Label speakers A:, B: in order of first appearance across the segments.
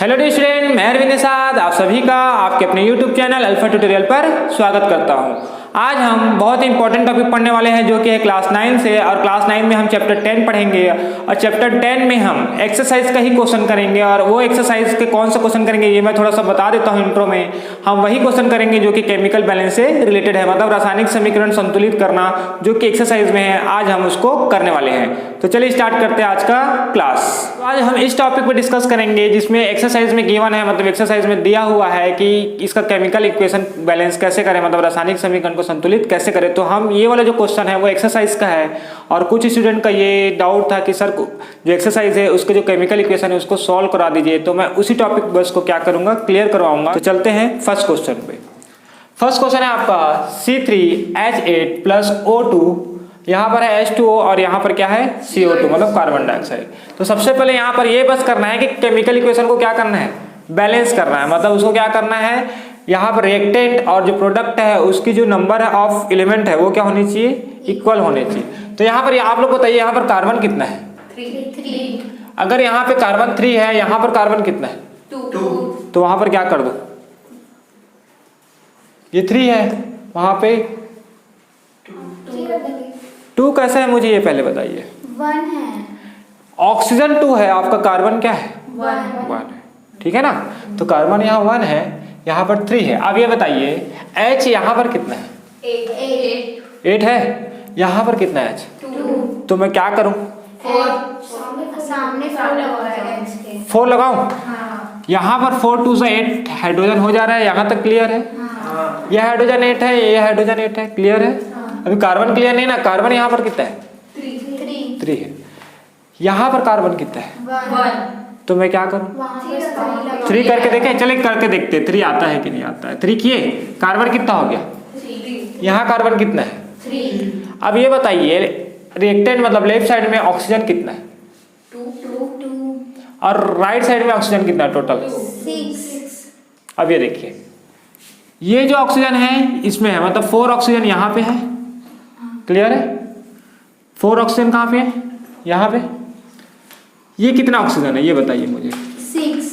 A: Hello dear student, मैं अरविंद निषाद आप सभी का आपके अपने YouTube चैनल अल्फा ट्यूटोरियल पर स्वागत करता हूं। आज हम बहुत इंपॉर्टेंट टॉपिक पढ़ने वाले हैं जो कि है क्लास 9 से। और क्लास 9 में हम चैप्टर 10 पढ़ेंगे और चैप्टर 10 में हम एक्सरसाइज का ही क्वेश्चन करेंगे। और वो एक्सरसाइज के कौन सा क्वेश्चन करेंगे ये मैं थोड़ा सा बता देता हूँ इंट्रो में। हम वही क्वेश्चन करेंगे जो कि केमिकल बैलेंस से रिलेटेड है, मतलब रासायनिक समीकरण संतुलित करना जो कि एक्सरसाइज में है। आज हम उसको करने वाले हैं, तो चलिए स्टार्ट करते हैं आज का क्लास। तो आज हम इस टॉपिक पर डिस्कस करेंगे जिसमें एक्सरसाइज में गिवन है, मतलब एक्सरसाइज में दिया हुआ है कि इसका केमिकल इक्वेशन बैलेंस कैसे करें, मतलब रासायनिक समीकरण को संतुलित कैसे करें। तो हम ये वाला जो क्वेश्चन है वो एक्सरसाइज का है। और कुछ स्टूडेंट का ये डाउट था कि सर जो एक्सरसाइज है उसके जो केमिकल इक्वेशन है उसको सॉल्व करा दीजिए। तो मैं उसी टॉपिक बस को क्या करूंगा, क्लियर करवाऊंगा। तो चलते हैं फर्स्ट क्वेश्चन पे। फर्स्ट क्वेश्चन है आपका C3H8 + O2, यहाँ पर है H2O और यहाँ पर क्या है CO2 मतलब कार्बन डाइऑक्साइड। तो सबसे पहले यहाँ पर ये बस करना है कि केमिकल इक्वेशन को क्या करना है, बैलेंस करना है। मतलब उसको क्या करना है, यहाँ पर रिएक्टेंट और जो प्रोडक्ट है उसकी जो नंबर है ऑफ एलिमेंट है वो क्या होनी चाहिए, इक्वल होने चाहिए। तो यहाँ पर आप लोग बताइए यहाँ पर कार्बन कितना है,
B: 3।
A: अगर यहाँ पे कार्बन 3 है, यहाँ पर कार्बन कितना है
B: 2।
A: तो वहां पर क्या कर दो, ये 3 है, वहां पे 2 कैसा है मुझे ये पहले बताइए।
B: 1 है,
A: ऑक्सीजन 2 है, आपका कार्बन क्या है
B: 1
A: है, ठीक है ना। तो कार्बन यहाँ 1 है, यहाँ पर 3 है। अब ये बताइए H यहाँ पर कितना है, 8 है, यहाँ पर कितना है H,
B: 2।
A: तो मैं क्या करूं,
B: 4 सामने 4 लगाओ,
A: 4 लगाऊं।
B: हाँ
A: यहाँ पर 4 2 से 8 हाइड्रोजन हो जा रहा है, यहाँ तक क्लियर है।
B: हाँ
A: ये हाइड्रोजन 8 है, ये हाइड्रोजन 8 है, क्लियर है। अभी कार्बन क्लियर नहीं ना, कार्बन यहाँ पर कितना है 3 है, यहाँ पर कार्बन कितना है
B: 1।
A: तो मैं क्या करूं,
B: वहाँ पे
A: 3 करके देखें, चले करके देखते 3 आता है कि नहीं आता है। 3 किए, कार्बन कितना हो गया,
B: 3।
A: यहाँ कार्बन कितना है
B: 3।
A: अब ये बताइए रिएक्टेंट मतलब लेफ्ट साइड में ऑक्सीजन कितना है
B: 2
A: और राइट साइड में ऑक्सीजन कितना है टोटल
B: 6।
A: अब ये देखिए ये जो ऑक्सीजन है इसमें है, मतलब 4 ऑक्सीजन यहाँ पे है, क्लियर है। 4 ऑक्सीजन कहाँ पे है, यहाँ पे। ये कितना ऑक्सीजन है ये बताइए मुझे,
B: 6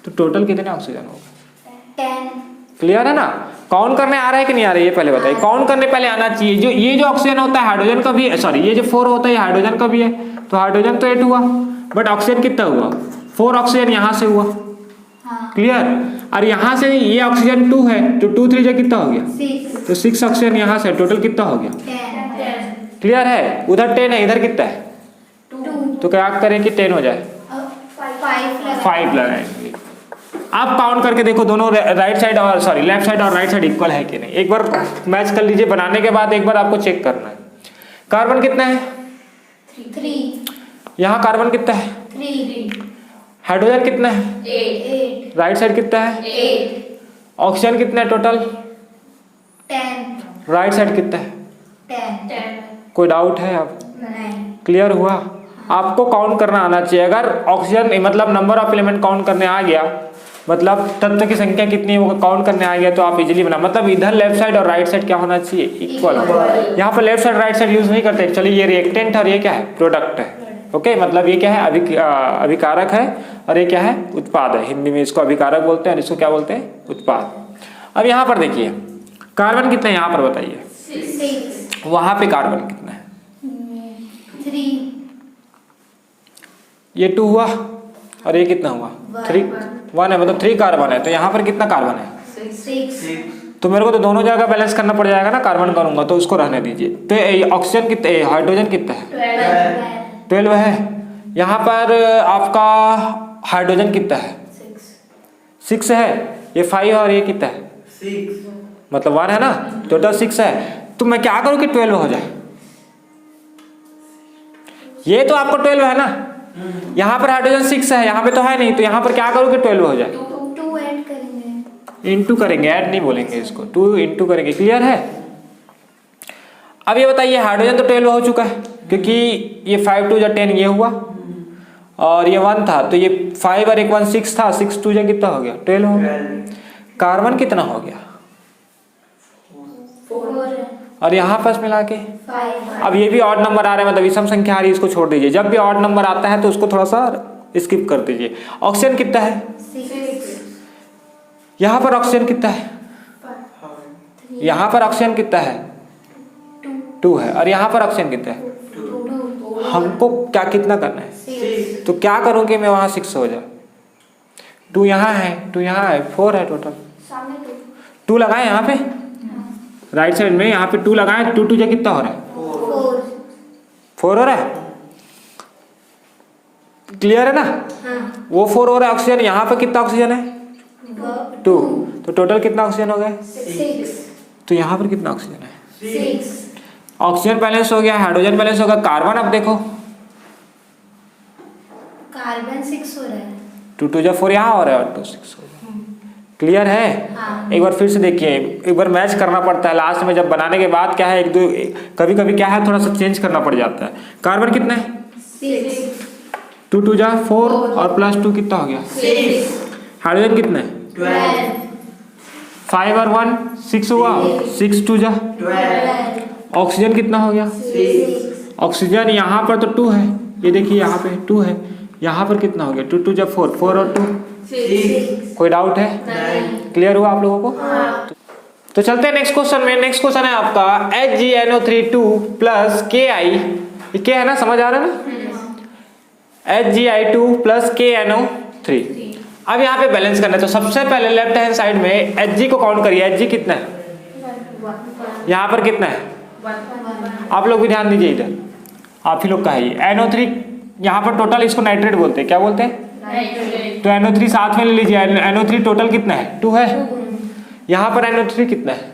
A: तो टोटल कितने ऑक्सीजन होगा
B: 10।
A: क्लियर है ना। काउंट करने आ रहा है कि नहीं आ रहा है ये पहले बताइए। काउंट करने पहले आना चाहिए। जो ये जो ऑक्सीजन होता है हाइड्रोजन का भी, सॉरी ये जो 4 होता है ये हाइड्रोजन का भी है, तो हाइड्रोजन तो 8 हुआ, बट ऑक्सीजन कितना हुआ 4 ऑक्सीजन यहाँ से हुआ,
B: हाँ
A: क्लियर। और यहाँ से ये ऑक्सीजन 2 है, तो 2 3 जा कितना हो गया
B: 6
A: तो 6 ऑक्सीजन यहाँ से, टोटल कितना हो गया
B: 10।
A: क्लियर है। उधर 10 है, इधर कितना है
B: 2
A: तो क्या करें कि 10 हो जाए, 5
B: 5
A: लगाएंगे। आप काउंट करके देखो दोनों राइट साइड और सॉरी लेफ्ट साइड और राइट साइड इक्वल है कि नहीं। एक बार मैच कर लीजिए, बनाने के बाद एक बार आपको चेक करना है। कार्बन कितना है
B: 3
A: यहाँ, कार्बन कितना है,
B: 3
A: हाइड्रोजन कितना है
B: 8
A: राइट साइड कितना है,
B: 8
A: ऑक्सीजन कितना है टोटल,
B: 10
A: राइट साइड कितना है।
B: 10।
A: कोई डाउट है आप,
B: नहीं
A: क्लियर हुआ। आपको काउंट करना आना चाहिए। अगर ऑक्सीजन मतलब नंबर ऑफ एलिमेंट काउंट करने आ गया, मतलब तत्व की संख्या कितनी है वो काउंट करने आ गया, तो आप इजीली बना, मतलब इधर लेफ्ट साइड और राइट साइड क्या होना चाहिए, इक्वल। यहाँ पर left side right side use नहीं करते। चलिए ये रिएक्टेंट और ये क्या है, प्रोडक्ट है, ओके। मतलब ये क्या है, अभिकारक है और ये क्या है, उत्पाद है। हिंदी में इसको अभिकारक बोलते हैं और इसको क्या बोलते हैं, उत्पाद। अब यहाँ पर देखिए कार्बन कितना है, यहाँ पर बताइए
B: 6
A: वहां पे कार्बन कितना है,
B: 3
A: ये 2 हुआ और ये कितना हुआ 3 1 है, मतलब 3 कार्बन है। तो यहाँ पर कितना कार्बन है
B: 6
A: तो मेरे को तो दोनों जगह बैलेंस करना पड़ जाएगा ना, कार्बन करूंगा तो उसको रहने दीजिए। तो ऑक्सीजन कितना, हाइड्रोजन कितना है 12 है। यहाँ पर आपका हाइड्रोजन कितना है 6 है, ये 5 और ये कितना है 6 मतलब 1 है ना, टोटल 6 है। तो मैं क्या करूँ कि 12 हो जाए, ये तो आपको 12 है ना, यहाँ पर हाइड्रोजन 6 है, यहाँ पे तो है नहीं, तो यहाँ पर क्या करूँ कि 12 हो जाए।
B: 2 ऐड करेंगे,
A: इंटू करेंगे, ऐड नहीं बोलेंगे इसको, 2 इंटू करेंगे, क्लियर है। अब ये बताइए हाइड्रोजन तो 12 हो चुका है क्योंकि ये 5 2 10 ये हुआ और ये 1 था, तो ये 5 और 1 6 था, 6 2 कितना हो गया 12 हो गया। कार्बन कितना हो गया
B: 4
A: और यहाँ पास मिला के
B: 5।
A: अब ये भी ऑड नंबर आ रहा है, मतलब विषम संख्या आ रही है, इसको छोड़ दीजिए। जब भी ऑड नंबर आता है तो उसको थोड़ा सा स्किप कर दीजिए। ऑक्सीजन कितना है?
B: 6
A: यहाँ पर ऑक्सीजन कितना है? यहाँ पर ऑक्सीजन कितना है? 2 है। और यहाँ पर ऑक्सीजन कितना है?
B: 2
A: हमको क्या कितना करना है?
B: 6
A: तो क्या करूँ कि मैं वहाँ 6 हो जाए? 2 यहाँ है, 2 यहाँ है, 4 है टोटल।
B: सामने
A: 2 लगाए यहाँ पे राइट साइड में, यहाँ पे 2 लगाए, 2 2 जा कितना हो रहा है? 4 हो रहा है। क्लियर है ना?
B: हाँ
A: वो 4 हो रहा है ऑक्सीजन। यहाँ पे कितना ऑक्सीजन है? 2। तो टोटल कितना ऑक्सीजन हो गया?
B: 6
A: तो यहाँ पर कितना ऑक्सीजन है?
B: 6
A: ऑक्सीजन बैलेंस हो गया, हाइड्रोजन बैलेंस होगा। कार्बन अब देखो,
B: कार्बन 6 हो रहा है।
A: 2 2 जा 4 यहाँ हो रहा है और 2 6 हो रहा है। क्लियर है?
B: हाँ।
A: एक बार फिर से देखिए, एक बार मैच करना पड़ता है लास्ट में जब बनाने के बाद। क्या है, एक दो कभी कभी क्या है थोड़ा सा चेंज करना पड़ जाता है। कार्बन कितना है?
B: 6
A: 2 2 जा 4 और प्लस 2 कितना हो गया?
B: 6
A: हाइड्रोजन कितना है?
B: 12
A: 5 और 1 6 हुआ। 6 2 जा
B: 12
A: ऑक्सीजन कितना हो गया?
B: 6
A: ऑक्सीजन यहाँ पर तो 2 है, ये देखिए यहाँ पे 2 है। यहाँ पर कितना हो गया? 2 2 जा 4, 4 और 2
B: 6
A: कोई डाउट है? क्लियर हुआ आप लोगों को?
B: हाँ
A: तो चलते हैं नेक्स्ट क्वेश्चन में। नेक्स्ट क्वेश्चन है आपका HgNO3 प्लस KI। ये क्या है ना, समझ आ रहा है ना? HgI2 plus KNO3। अब यहाँ पे बैलेंस करना है। तो सबसे पहले लेफ्ट हैंड साइड में Hg को काउंट करिए। Hg कितना है? यहाँ पर कितना है? आप लोग भी ध्यान दीजिए इधर, आप ही लोग का है ये। NO3 यहाँ पर टोटल, इसको नाइट्रेट बोलते हैं। क्या बोलते हैं? तो NO3 साथ में ले लीजिए। NO3 टोटल कितना है? 2 है। यहाँ पर NO3 कितना है?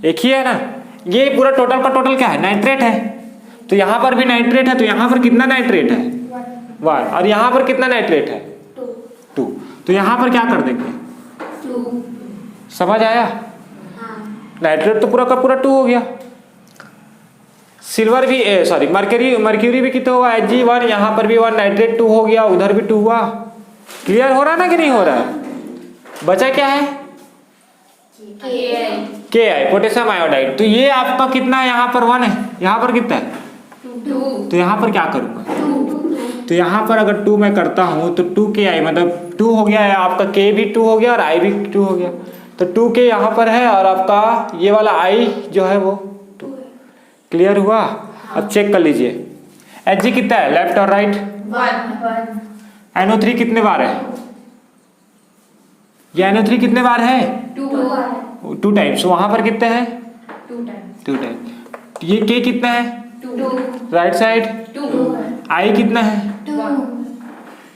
A: एक ही है ना। ये पूरा टोटल का टोटल क्या है? नाइट्रेट है। तो यहाँ पर भी नाइट्रेट है, तो यहाँ पर कितना नाइट्रेट है? 1। और यहाँ पर कितना नाइट्रेट है? 2। तो यहाँ पर क्या कर देंगे?
B: 2
A: समझ आया?
B: हाँ
A: नाइट्रेट तो पूरा का पूरा 2 हो गया। सिल्वर भी सॉरी मर्क्यूरी भी कितना हुआ? Hg1, यहाँ पर भी 1, नाइट्रेट 2 हो गया, उधर भी 2 हुआ। क्लियर हो रहा है ना कि नहीं हो रहा है? बचा क्या है? KI potassium iodide. तो ये आपका कितना है? यहाँ पर 1 है, यहाँ पर कितना है?
B: 2
A: तो यहाँ पर क्या करूँगा? तो यहाँ पर अगर 2 मैं करता हूँ तो 2KI मतलब 2 हो गया है आपका, K भी 2 हो गया और I भी 2 हो गया। तो 2K यहाँ पर है और आपका ये वाला I जो है वो 2। क्लियर हुआ? अब चेक कर लीजिए Hg कितना है लेफ्ट और राइट?
B: 1
A: NO3 कितने बार है? ये NO3 कितने बार है? 2 टाइम्स। वहां पर कितने हैं? 2 टाइम्स। ये K कितना है?
B: 2
A: राइट साइड।
B: 2
A: I कितना है?
B: 2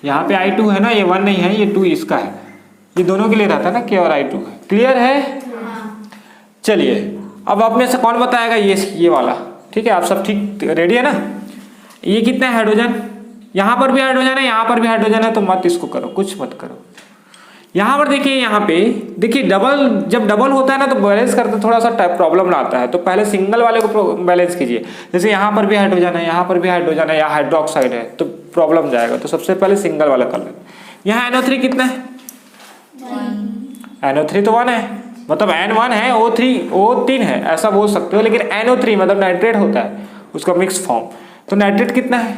A: यहाँ पे I2 है ना, ये 1 नहीं है, ये 2 इसका है। ये दोनों के लिए रहता है ना, K और I2 है। क्लियर है? चलिए अब आप में से कौन बताएगा ये वाला? ठीक है, आप सब ठीक रेडी है ना? ये कितने हाइड्रोजन? यहाँ पर भी हाइड्रोजन है, यहाँ पर भी हाइड्रोजन है, तो मत इसको करो, कुछ मत करो। यहाँ पर देखिए, यहाँ पे देखिए डबल, जब डबल होता है ना तो बैलेंस करते थोड़ा सा प्रॉब्लम आता है। तो पहले सिंगल वाले को बैलेंस कीजिए। जैसे यहाँ पर भी हाइड्रोजन है, यहाँ पर भी हाइड्रोजन है, या हाइड्रोक्साइड है, तो प्रॉब्लम जाएगा। तो सबसे पहले सिंगल वाला कर लेते। यहाँ NO3 कितना है? NO3 तो 1 है, मतलब N1 है, O3 है, ऐसा बोल सकते हो। लेकिन NO3 मतलब नाइट्रेट होता है, उसका मिक्स फॉर्म। तो नाइट्रेट कितना है?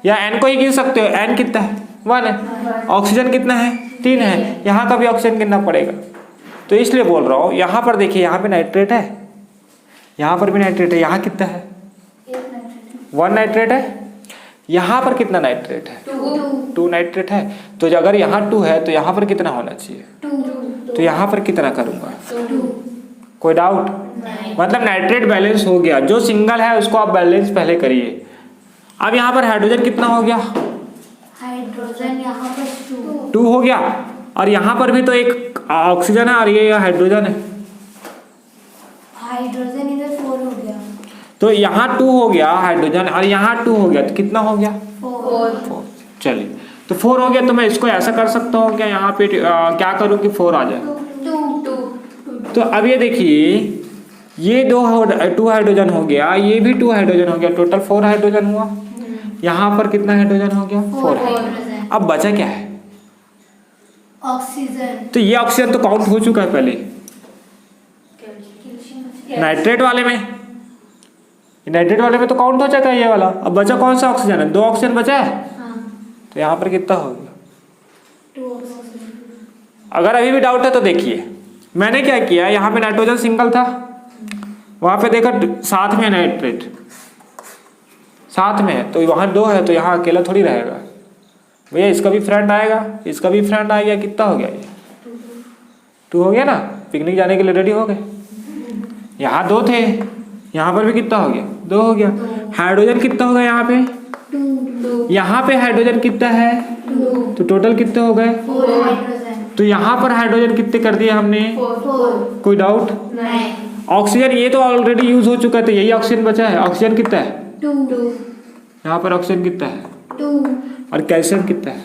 A: या N को ही गिन सकते हो। N कितना है? 1 है। ऑक्सीजन कितना है? 3 है। यहाँ का भी ऑक्सीजन गिनना पड़ेगा। तो इसलिए बोल रहा हूँ, यहाँ पर देखिए, यहाँ पे नाइट्रेट है, यहाँ पर भी नाइट्रेट है। यहाँ कितना है? 1 नाइट्रेट है। यहाँ पर कितना नाइट्रेट है? 2 नाइट्रेट है। तो अगर यहाँ 2 है तो यहाँ पर कितना होना चाहिए?
B: 2
A: तो यहाँ पर कितना करूँगा? कोई डाउट? मतलब नाइट्रेट बैलेंस हो गया। जो सिंगल है उसको आप बैलेंस पहले करिए। अब यहाँ पर हाइड्रोजन कितना हो गया?
B: हाइड्रोजन यहाँ पर
A: 2 हो गया। और यहाँ पर भी तो एक ऑक्सीजन है और ये हाइड्रोजन है।
B: हाइड्रोजन इधर 4 हो गया।
A: तो यहाँ 2 हो गया हाइड्रोजन और यहाँ 2 हो गया, तो कितना हो गया?
B: 4
A: चलिए, तो 4 हो गया। तो मैं इसको ऐसा कर सकता हूँ क्या, यहाँ पे क्या करूँ कि 4 आ जाए।
B: 2
A: तो अब ये देखिए, ये 2 हाइड्रोजन हो गया, ये भी 2 हाइड्रोजन हो गया, टोटल 4 हाइड्रोजन हुआ। यहाँ पर कितना हाइड्रोजन हो गया? 4 हाइड्रोजन। अब बचा क्या है?
B: ऑक्सीजन।
A: तो ये ऑक्सीजन तो काउंट हो चुका है पहले नाइट्रेट वाले में। नाइट्रेट वाले में तो काउंट हो चुका है ये वाला। अब बचा कौन सा ऑक्सीजन है? 2 ऑक्सीजन बचा है। तो यहाँ पर कितना हो गया?
B: 2
A: अगर अभी भी डाउट है तो देखिए, मैंने क्या किया, यहाँ पे नाइट्रोजन सिंगल था, वहाँ पे देखा साथ में नाइट्रेट साथ में है, तो वहाँ 2 है तो यहाँ अकेला थोड़ी रहेगा भैया। इसका भी फ्रेंड आएगा, इसका भी फ्रेंड आ गया, कितना हो गया ये? 2 हो गया ना। पिकनिक जाने के लिए रेडी हो गए। यहाँ 2 थे, यहाँ पर भी कितना हो गया? 2 हो गया। हाइड्रोजन कितना होगा यहाँ पे?
B: 2
A: यहाँ पे हाइड्रोजन कितना है?
B: 2
A: तो टोटल कितने हो गए?
B: 4 हाइड्रोजन
A: तो यहाँ पर हाइड्रोजन कितने कर दिए हमने?
B: 4
A: कोई डाउट?
B: नहीं।
A: ऑक्सीजन ये तो ऑलरेडी यूज हो चुका है, तो यही ऑक्सीजन बचा है। ऑक्सीजन कितना है?
B: 2
A: यहाँ पर ऑक्सीजन कितना है?
B: 2
A: और कैल्शियम कितना है?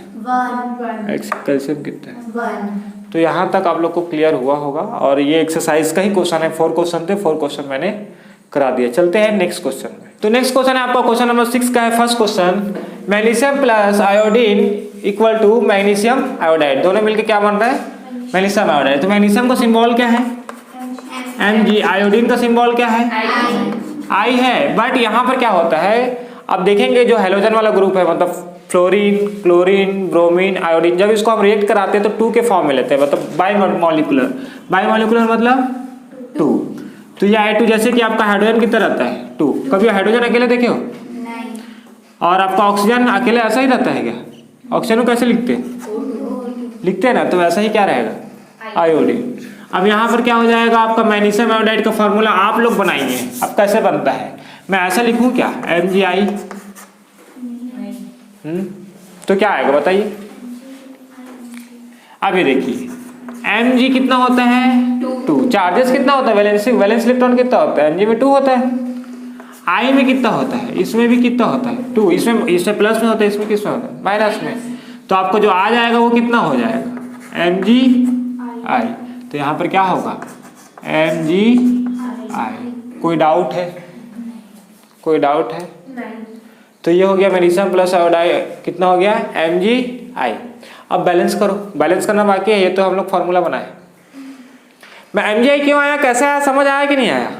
B: 1
A: कैल्शियम कितना है?
B: 1।
A: तो यहाँ तक आप लोग को क्लियर हुआ होगा, और ये एक्सरसाइज का ही क्वेश्चन है। 4 क्वेश्चन थे, 4 क्वेश्चन मैंने करा दिया। चलते हैं नेक्स्ट क्वेश्चन में। तो नेक्स्ट क्वेश्चन है आपका क्वेश्चन नंबर 6 का है। First question, magnesium plus iodine equal to magnesium iodide, दोनों मिलकर क्या बन रहा है? Magnesium iodide. तो मैग्नीशियम का सिंबल क्या है? Mg। आयोडीन का सिंबल क्या है? I है। बट यहाँ पर क्या होता है, अब देखेंगे जो हेलोजन वाला ग्रुप है, मतलब फ्लोरीन, क्लोरीन, ब्रोमीन, आयोडीन, जब इसको हम रिएक्ट कराते हैं तो 2 के फॉर्म में लेते हैं, मतलब बाईमॉलिक्यूलर। बाईमॉलिक्यूलर मतलब 2। तो ये I2 जैसे कि आपका हाइड्रोजन कितना रहता है? 2। कभी हाइड्रोजन अकेले देखे हो?
B: नहीं।
A: और आपका ऑक्सीजन अकेले ऐसा ही रहता है क्या? ऑक्सीजन को कैसे लिखते हैं? लिखते हैं ना, तो वैसा ही क्या रहेगा? आयोडीन। अब यहाँ पर क्या हो जाएगा आपका? मैग्नीशियम आयोडाइड का फॉर्मूला आप लोग बनाइए। अब कैसे बनता है, मैं ऐसा लिखूँ क्या? MgI। तो क्या आएगा बताइए? अभी देखिए, Mg कितना होता है? 2। चार्जेस कितना होता है? वैलेंस इलेक्ट्रॉन कितना होता है? Mg में 2 होता है। I में कितना होता है? इसमें भी कितना होता है? 2। इसमें प्लस में होता है, इसमें किस में होता है? माइनस में। तो आपको जो आ जाएगा वो कितना हो जाएगा? MgI। तो यहाँ पर क्या होगा? MgI। कोई डाउट है? कोई डाउट है?
B: नहीं।
A: तो ये हो गया मैग्नीशियम प्लस आयोडाइड, कितना हो गया? MgI। अब बैलेंस करो, बैलेंस करना बाकी है, ये तो हम लोग फॉर्मूला बनाए। मैं MgI क्यों आया, कैसे आया, समझ आया कि नहीं आया?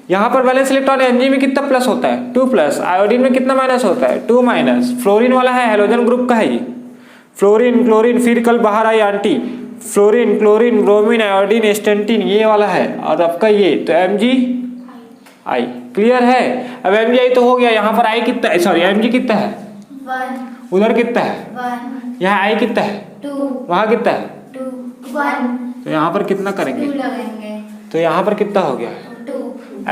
A: यहाँ पर बैलेंस इलेक्ट्रॉन Mg में कितना प्लस होता है? 2 प्लस। आयोडीन में कितना माइनस होता है? 2 माइनस। फ्लोरीन वाला है, हेलोजन ग्रुप का है ये। फ्लोरीन, क्लोरीन, फिर कल बाहर आई aunty, fluorine, chlorine, bromine, iodine, astatine, ये वाला है, और आपका ये तो MgI। क्लियर है? अब MgI तो हो गया। यहाँ पर I कितना है? सॉरी, Mg कितना है?
B: 1
A: उधर कितना है?
B: 1
A: यहाँ I कितना है?
B: 2
A: वहाँ कितना है?
B: 2 1।
A: तो यहाँ पर कितना करेंगे?
B: 2 लगाएंगे।
A: तो यहाँ पर कितना हो गया?
B: 2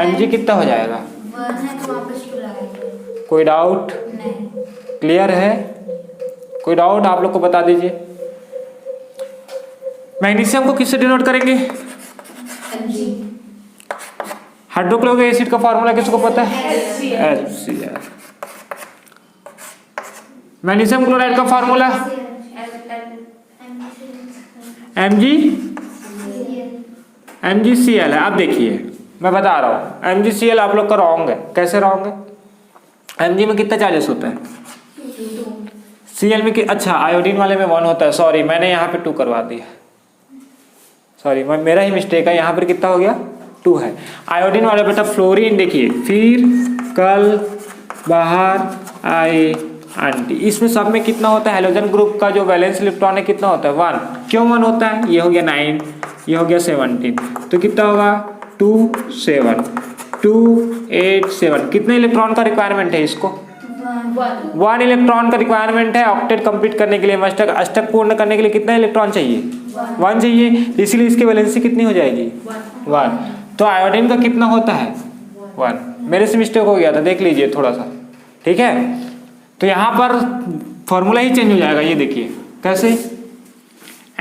A: Mg कितना हो जाएगा?
B: 1 है तो वापस 2 लगाएंगे।
A: कोई डाउट?
B: नहीं।
A: क्लियर है? कोई डाउट आप लोग को बता दीजिए। मैग्नीशियम को किससे डिनोट करेंगे?
B: Mg।
A: हाइड्रोक्लोरिक एसिड का फॉर्मूला किसको पता है? HCl। मैग्नीशियम क्लोराइड का फॉर्मूला MgCl है। अब देखिए मैं बता रहा हूँ, MgCl आप लोग का रॉन्ग है। कैसे रॉन्ग है? Mg में कितना चार्जेस होता है? Cl में अच्छा, आयोडीन वाले में 1 होता है। सॉरी, मैंने यहाँ पे 2 करवा दिया। सॉरी, मेरा ही मिस्टेक है। यहाँ पर कितना हो गया? 2 है। आयोडीन वाले बेटा फ्लोरीन, देखिए फिर कल बाहर आई आंटी, इसमें सब में कितना होता है? हेलोजन ग्रुप का जो वैलेंस इलेक्ट्रॉन है कितना होता है? 1। क्यों 1 होता है? ये हो गया 9, ये हो गया 17, तो कितना होगा? 2 7 2 8 7। कितने इलेक्ट्रॉन का रिक्वायरमेंट है इसको? 1 इलेक्ट्रॉन का रिक्वायरमेंट है। ऑक्टेट कंप्लीट करने के लिए, अष्टक पूर्ण करने के लिए कितना इलेक्ट्रॉन चाहिए? 1 चाहिए, इसीलिए इसकी वैलेंसी कितनी हो जाएगी? 1। तो आयोडीन का कितना होता है? 1। मेरे से मिस्टेक हो गया था, देख लीजिए थोड़ा सा, ठीक है? तो यहाँ पर फॉर्मूला ही चेंज हो जाएगा। ये देखिए कैसे,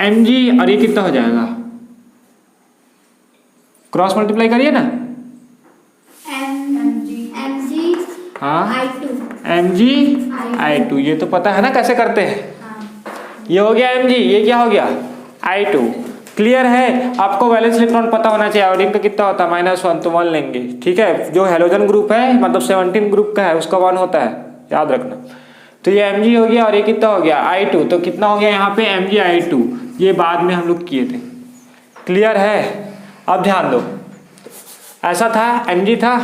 A: Mg और ये कितना हो जाएगा? क्रॉस मल्टीप्लाई करिए ना।
B: Mg
A: हाँ,
B: I2।
A: MgI2, ये तो पता है ना कैसे करते हैं। ये हो गया Mg, ये क्या हो गया? I2। क्लियर है? आपको वैलेंस इलेक्ट्रॉन पता होना चाहिए। आयोडीन का कितना होता है? -1, तो 1 लेंगे, ठीक है? जो हेलोजन ग्रुप है, मतलब 17 ग्रुप का है, उसका 1 होता है, याद रखना। तो ये Mg हो गया और ये कितना हो गया? I2। तो कितना हो गया यहाँ पे? MgI2। ये बाद में हम लोग किए थे। क्लियर है? अब ध्यान दो, ऐसा था, Mg था,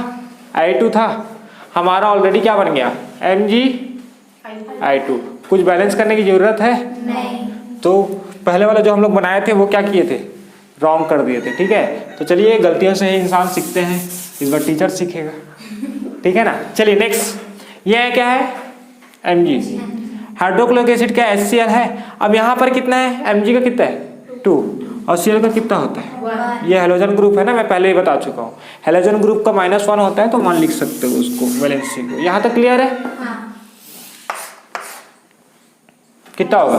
A: I2 था, हमारा ऑलरेडी क्या बन गया? MgI2। कुछ बैलेंस करने की ज़रूरत है?
B: नहीं।
A: तो पहले वाला जो हम लोग बनाए थे वो क्या किए थे? रॉन्ग कर दिए थे। ठीक है, तो चलिए गलतियों से ही इंसान सीखते हैं, इस बार टीचर सीखेगा। ठीक है ना। चलिए नेक्स्ट, ये है क्या है? Mg। हाइड्रोक्लोरिक एसिड का HCl है। अब यहाँ पर कितना है? Mg का कितना है? 2 और Cl का कितना होता है? ये हेलोजन ग्रुप है ना, मैं पहले ही बता चुका हूँ। हेलोजन ग्रुप का -1 होता है तो 1 लिख सकते हो उसको, वैलेंसी को। यहाँ तक क्लियर है? कितना होगा?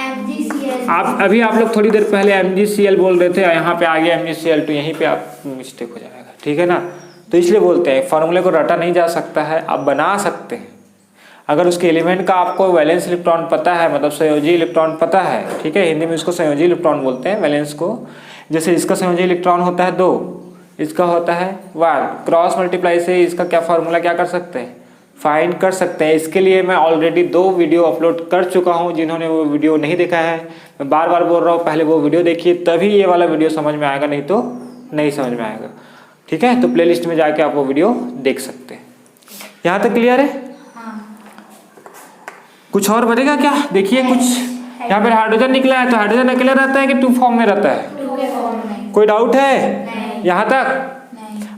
B: MgCl।
A: आप लोग थोड़ी देर पहले MgCl बोल रहे थे, यहाँ पे आ गया MgCl2, यहीं पे आप मिस्टेक हो जाएगा। ठीक है ना, तो इसलिए बोलते हैं फॉर्मूले को रटा नहीं जा सकता है, आप बना सकते हैं अगर उसके एलिमेंट का आपको वैलेंस इलेक्ट्रॉन पता है, मतलब संयोजी इलेक्ट्रॉन पता है। ठीक है, हिंदी में इसको संयोजी इलेक्ट्रॉन बोलते हैं, वैलेंस को। जैसे इसका संयोजी इलेक्ट्रॉन होता है 2, इसका होता है 1, क्रॉस मल्टीप्लाई से इसका क्या फॉर्मूला क्या कर सकते हैं? फाइंड कर सकते हैं। इसके लिए मैं ऑलरेडी 2 वीडियो अपलोड कर चुका हूं। जिन्होंने वो वीडियो नहीं देखा है, मैं बार बार बोल रहा हूं, पहले वो वीडियो देखिए, तभी ये वाला वीडियो समझ में आएगा, नहीं तो नहीं समझ में आएगा। ठीक है, तो प्लेलिस्ट में जाके आप वो वीडियो देख सकते हैं। यहाँ तक क्लियर है? कुछ और बनेगा क्या? देखिए कुछ यहाँ पर हाइड्रोजन निकला है, तो हाइड्रोजन अकेला रहता है कि 2 फॉर्म में रहता है? कोई डाउट है यहाँ तक?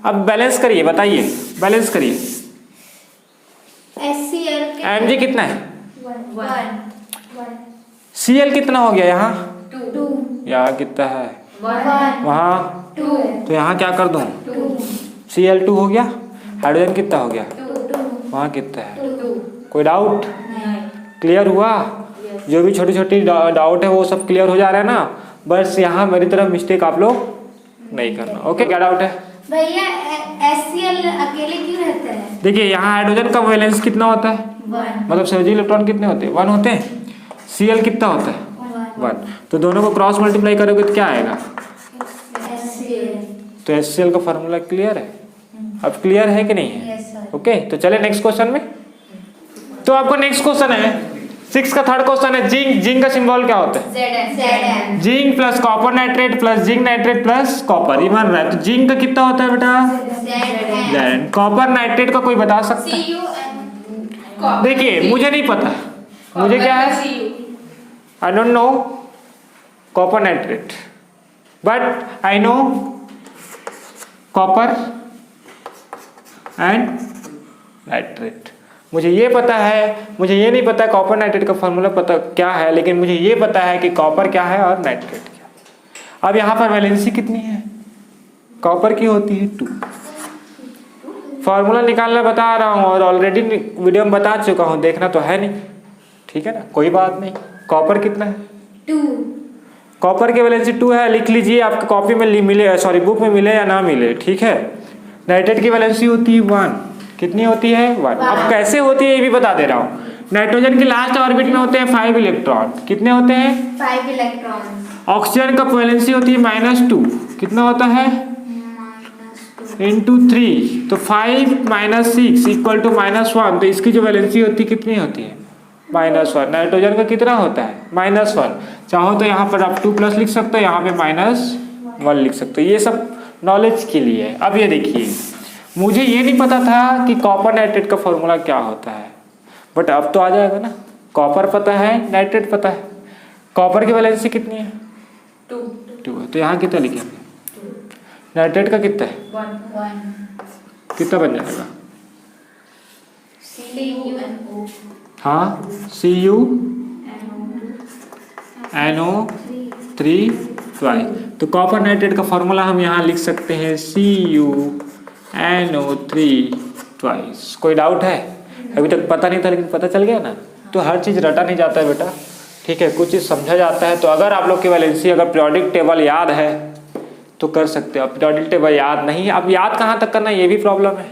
A: अब बैलेंस करिए, बताइए, बैलेंस करिए। Mg कितना है?
B: 1।
A: Cl कितना हो गया यहाँ?
B: 2।
A: यहाँ कितना है?
B: 1।
A: वहाँ
B: 2।
A: तो यहाँ क्या कर दूँ?
B: 2।
A: Cl2 हो गया। हाइड्रोजन कितना हो गया?
B: 2।
A: वहाँ कितना है?
B: 2।
A: कोई डाउट? क्लियर हुआ? जो भी छोटी छोटी डाउट है वो सब क्लियर हो जा रहा है ना। बस यहाँ मेरी तरफ मिस्टेक आप लोग नहीं करना। ओके, क्या डाउट है
B: भैया? HCl अकेले क्यों रहते हैं?
A: देखिए, यहाँ हाइड्रोजन का वैलेंस कितना होता है?
B: 1।
A: मतलब संयोजी इलेक्ट्रॉन कितने होते हैं? 1 होते हैं। Cl कितना होता है? 1। तो दोनों को क्रॉस मल्टीप्लाई करोगे तो क्या आएगा?
B: HCl।
A: तो HCl का फॉर्मूला क्लियर है? अब क्लियर है कि नहीं है?
B: Yes sir.
A: ओके, तो चले नेक्स्ट क्वेश्चन में। तो आपको नेक्स्ट क्वेश्चन है 6 का थर्ड क्वेश्चन है जिंक। जिंक का सिंबल क्या होता है?
B: Zn।
A: Zinc plus copper nitrate plus zinc nitrate plus copper, ये बन रहा है। तो जिंक का कितना होता है बेटा?
B: Zn।
A: कॉपर नाइट्रेट का कोई बता सकता है?
B: CuN।
A: देखिए, मुझे नहीं पता, मुझे क्या है, I don't know copper nitrate, but I know copper and nitrate. मुझे ये पता है, मुझे ये नहीं पता कॉपर नाइट्रेट का फॉर्मूला पता क्या है, लेकिन मुझे ये पता है कि कॉपर क्या है और नाइट्रेट क्या। अब यहाँ पर वैलेंसी कितनी है? कॉपर की होती है 2। फॉर्मूला निकालना बता रहा हूँ और ऑलरेडी वीडियो में बता चुका हूँ, देखना तो है नहीं। ठीक है ना, कोई बात नहीं। कॉपर कितना है?
B: 2।
A: कॉपर की वैलेंसी 2 है, लिख लीजिए, आपके कॉपी में मिले, सॉरी बुक में मिले या ना मिले। ठीक है, नाइट्रेट की वैलेंसी होती है 1। कितनी होती है? 1। अब कैसे होती है ये भी बता दे रहा हूँ। नाइट्रोजन के लास्ट ऑर्बिट में होते हैं 5 इलेक्ट्रॉन। कितने होते हैं?
B: 5 इलेक्ट्रॉन।
A: ऑक्सीजन का वैलेंसी होती है -2। कितना होता है? इंटू 3, तो 5 - 6 इक्वल टू -1। तो इसकी जो वैलेंसी होती है कितनी होती है? -1। नाइट्रोजन का कितना होता है? -1। चाहो तो यहाँ पर आप 2+ लिख सकते हो, यहाँ पे -1 लिख सकते हो। ये सब नॉलेज के लिए है। अब ये देखिए, मुझे ये नहीं पता था कि कॉपर नाइट्रेट का फॉर्मूला क्या होता है, बट अब तो आ जाएगा ना। कॉपर पता है, नाइट्रेट पता है। कॉपर की वैलेंसी कितनी है? 2 है, तो यहाँ कितना लिखेंगे? नाइट्रेट का कितना है?
B: 1।
A: कितना बन जाएगा?
B: CuNO।
A: हाँ, CuNO3 तो कॉपर नाइट्रेट का फॉर्मूला हम यहाँ लिख सकते हैं CuNO3। कोई डाउट है? अभी तक पता नहीं था, लेकिन पता चल गया ना। तो हर चीज़ रटा नहीं जाता है बेटा। ठीक है, कुछ चीज़ समझा जाता है। तो अगर आप लोग की वैलेंसी अगर पीरियोडिक टेबल याद है तो कर सकते हो। अब पीरियोडिक टेबल याद नहीं, अब याद कहाँ तक करना, ये भी प्रॉब्लम है।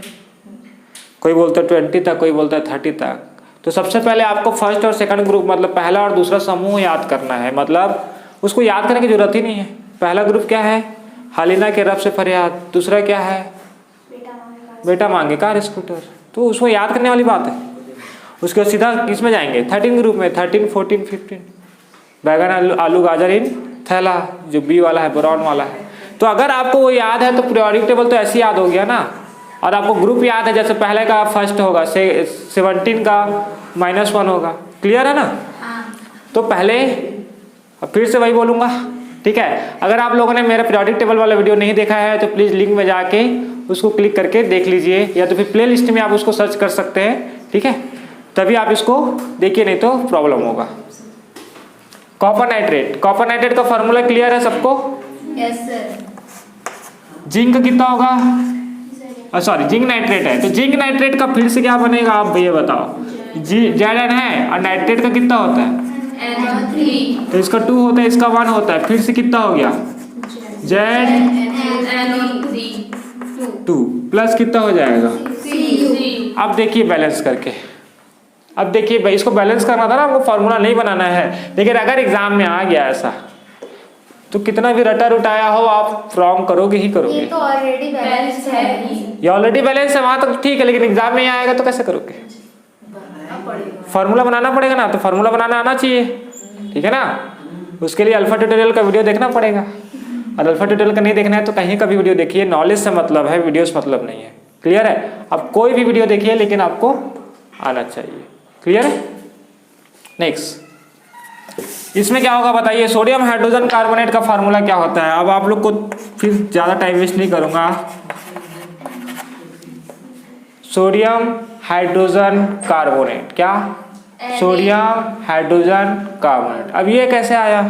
A: कोई बोलता है 20 तक, कोई बोलता है 30 तक। तो सबसे पहले आपको फर्स्ट और सेकंड ग्रुप, मतलब पहला और दूसरा समूह याद करना है। मतलब उसको याद करने की जरूरत ही नहीं है। पहला ग्रुप क्या है? हालिना के रब से फरियाद। दूसरा क्या है? बेटा मांगे कार स्कूटर। तो उसको याद करने वाली बात है। उसके बाद सीधा किस में जाएंगे? 13 ग्रुप में, 13, 14, 15। बैगन आलू गाजर इन थैला, जो बी वाला है, बोरॉन वाला है। तो अगर आपको वो याद है तो पीरियोडिक टेबल तो ऐसे याद हो गया ना। और आपको ग्रुप याद है, जैसे पहले का फर्स्ट होगा, 17 का -1 होगा, क्लियर है ना?
B: हाँ।
A: तो पहले फिर से वही बोलूँगा, ठीक है? अगर आप लोगों ने मेरा पीरियोडिक टेबल वाला वीडियो नहीं देखा है तो प्लीज़ लिंक में जाके उसको क्लिक करके देख लीजिए, या तो फिर प्ले लिस्ट में आप उसको सर्च कर सकते हैं, ठीक है? तभी आप इसको देखिए, नहीं तो प्रॉब्लम होगा। कॉपर नाइट्रेट का फॉर्मूला क्लियर है सबको?
B: Yes sir.
A: जिंक कितना होगा? सॉरी, जिंक नाइट्रेट है, तो जिंक नाइट्रेट का फिर से क्या बनेगा आप भैया बताओ? Zn है, और नाइट्रेट का कितना होता है?
B: NO3।
A: तो इसका 2 होता है, इसका 1 होता है, फिर से कितना हो गया? Z2 प्लस कितना हो जाएगा? अब देखिए बैलेंस करके, अब देखिए भाई, इसको बैलेंस करना था ना, आपको फॉर्मूला नहीं बनाना है। लेकिन अगर एग्जाम में आ गया ऐसा, तो कितना भी रटा रुटाया हो आप फ्रॉम करोगे ही करोगे।
B: ये तो ऑलरेडी बैलेंस है ही।
A: ये ऑलरेडी बैलेंस है, वहां तक ठीक है, लेकिन एग्जाम में आएगा तो कैसे करोगे? फॉर्मूला बनाना पड़ेगा ना, तो फॉर्मूला बनाना आना चाहिए, ठीक है ना? उसके लिए अल्फा ट्यूटोरियल का वीडियो देखना पड़ेगा, और अल्फा ट्यूटोरियल का नहीं देखना है तो कहीं का भी वीडियो देखिए, नॉलेज से मतलब है, वीडियो से मतलब नहीं है। क्लियर है? अब कोई भी वीडियो देखिए लेकिन आपको आना चाहिए। क्लियर है? नेक्स्ट, इसमें क्या होगा बताइए? सोडियम हाइड्रोजन कार्बोनेट का फार्मूला क्या होता है? अब आप लोग को फिर ज़्यादा टाइम वेस्ट नहीं करूँगा। सोडियम हाइड्रोजन कार्बोनेट, क्या? Sodium hydrogen carbonate. अब ये कैसे आया?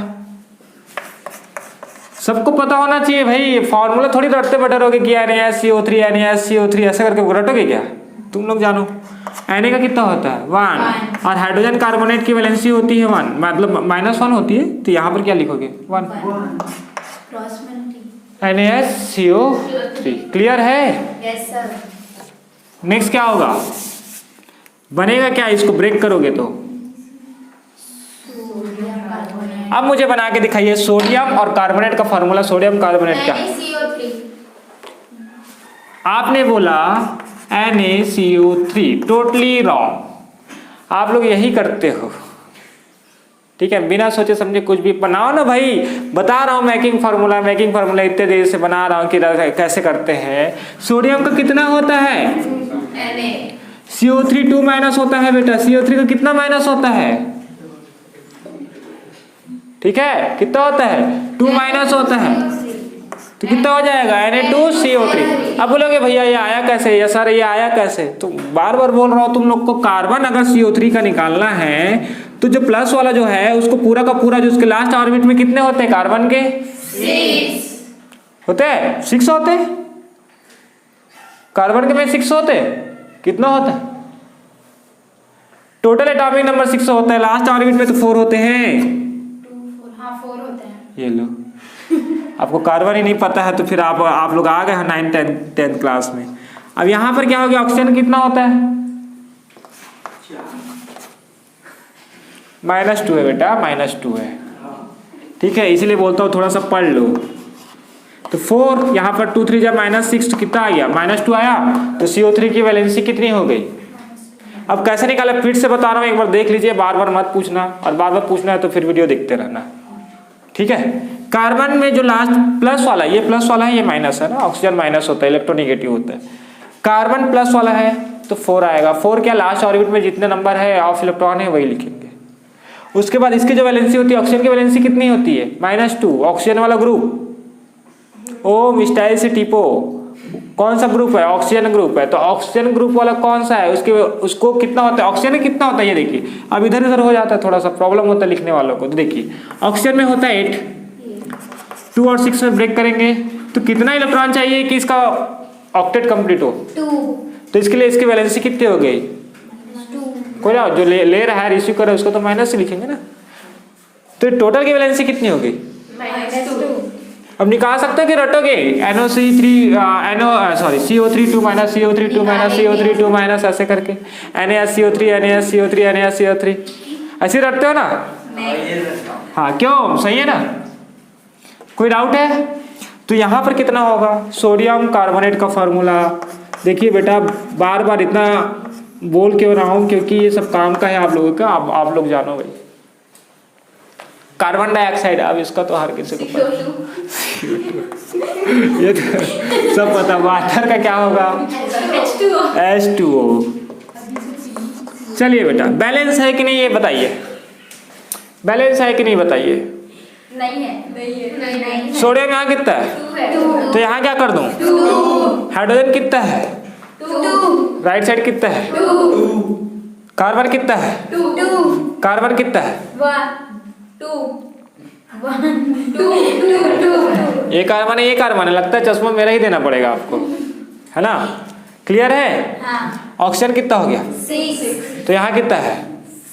A: सबको पता होना चाहिए भाई, फॉर्मूला थोड़ी रटते बैठोगे कि NaCO3 NaCO3 ऐसे करके रटोगे क्या? तुम लोग जानो Na का कितना होता है? 1, और हाइड्रोजन कार्बोनेट की वैलेंसी होती है 1, मतलब -1 होती है, तो यहाँ पर क्या लिखोगे? 1 NaCO3। क्लियर है?
B: Yes sir.
A: नेक्स्ट क्या होगा? बनेगा क्या? इसको ब्रेक करोगे तो अब मुझे बना के दिखाइए सोडियम और कार्बोनेट का फॉर्मूला। सोडियम कार्बोनेट क्या?
B: NaCO3।
A: आपने बोला NaCO3, टोटली रॉन्ग। आप लोग यही करते हो, ठीक है? बिना सोचे समझे कुछ भी बनाओ ना भाई। बता रहा हूँ मेकिंग फार्मूला इतने देर से बना रहा हूँ कि कैसे करते हैं। सोडियम का कितना होता है? CO3 2 माइनस होता है बेटा। CO3 का कितना माइनस होता है? ठीक है, कितना होता है? 2 माइनस होता है, तो कितना हो जाएगा? Na2CO3। अब बोलोगे भैया ये आया कैसे? या सर ये आया कैसे? तो बार बार बोल रहा हूँ तुम लोग को, कार्बन अगर CO3 का निकालना है तो जो प्लस वाला जो है उसको पूरा का पूरा, जो उसके लास्ट ऑर्बिट में कितने होते हैं कार्बन के? 6 होते हैं। 6 होते हैं कार्बन के में, 6 होते हैं। कितना होता है टोटल एटॉमिक नंबर? 6 होता है। लास्ट ऑर्बिट में तो 4 होते हैं।
B: 4 होते हैं।
A: ये लो, आपको कार्बन ही नहीं पता है तो फिर आप लोग आ गए हैं 9th 10th क्लास में। अब यहाँ पर क्या हो गया? ऑक्सीजन कितना होता है? -2 है बेटा, -2 है, ठीक है? इसलिए बोलता हूँ थोड़ा सा पढ़ लो। तो 4 यहाँ पर 2 3 जब -6 तो कितना आ गया? -2 आया। तो CO3 की वैलेंसी कितनी हो गई? अब कैसे निकाला फिर से बता रहा हूँ, एक बार देख लीजिए, बार बार मत पूछना, और बार बार पूछना है तो फिर वीडियो देखते रहना, ठीक है? कार्बन में जो लास्ट प्लस वाला, ये प्लस वाला है, ये माइनस है ना, ऑक्सीजन माइनस होता है, इलेक्ट्रोनेगेटिव होता है। कार्बन प्लस वाला है तो 4 आएगा। 4 क्या? लास्ट ऑर्बिट में जितने नंबर है ऑफ इलेक्ट्रॉन है वही लिखेंगे। उसके बाद इसकी जो वैलेंसी होती है, ऑक्सीजन की वैलेंसी कितनी होती है? -2। ऑक्सीजन वाला ग्रुप ओ मिस्टाइल से टिपो, कौन सा ग्रुप है? ऑक्सीजन ग्रुप है। तो ऑक्सीजन ग्रुप वाला कौन सा है? उसको कितना होता है? ऑक्सीजन में कितना होता है ये देखिए। अब इधर उधर हो जाता है, थोड़ा सा प्रॉब्लम होता है लिखने वालों को। तो देखिए ऑक्सीजन में होता है 8, 2 और 6 में ब्रेक करेंगे तो कितना इलेक्ट्रॉन चाहिए कि इसका ऑक्टेट कंप्लीट हो?
B: 2।
A: तो इसके लिए इसकी वैलेंसी कितनी हो गई?
B: 2।
A: कोई ना, जो ले रहा है रिसीव कर रहा है उसको तो माइनस से लिखेंगे ना। तो टोटल की वैलेंसी कितनी हो गई?
B: -2।
A: अब निकाल सकते हो कि रटोगे? CO3 2 minus CO3 2 minus CO3 2 minus ऐसे करके NaCO3 NaCO3 NaCO3 ऐसे रटते हो ना? हाँ, क्यों? सही है ना? कोई डाउट है? तो यहाँ पर कितना होगा? सोडियम कार्बोनेट का फॉर्मूला देखिए बेटा, बार बार इतना बोल क्यों रहा हूँ, क्योंकि ये सब काम का है आप लोगों का। आप लोग जानो भाई। कार्बन डाइऑक्साइड, अब इसका तो हर किसी को पता ये तो सब पता। वाटर का क्या होगा? H2O। चलिए बेटा, बैलेंस है कि नहीं ये बताइए, बैलेंस है कि नहीं बताइए।
B: नहीं है, नहीं है, नहीं है।
A: सोडियम यहाँ कितना है, तो यहाँ क्या कर दूँ, हाइड्रोजन कितना है, राइट साइड कितना है, कार्बन कितना है, कार्बन कितना है, ये कार्बन है, ये कार्बन है, लगता है चश्मा मेरा ही देना पड़ेगा आपको, है ना। क्लियर है।
B: हाँ।
A: ऑक्सीजन कितना हो गया,
B: 6
A: तो यहाँ कितना है,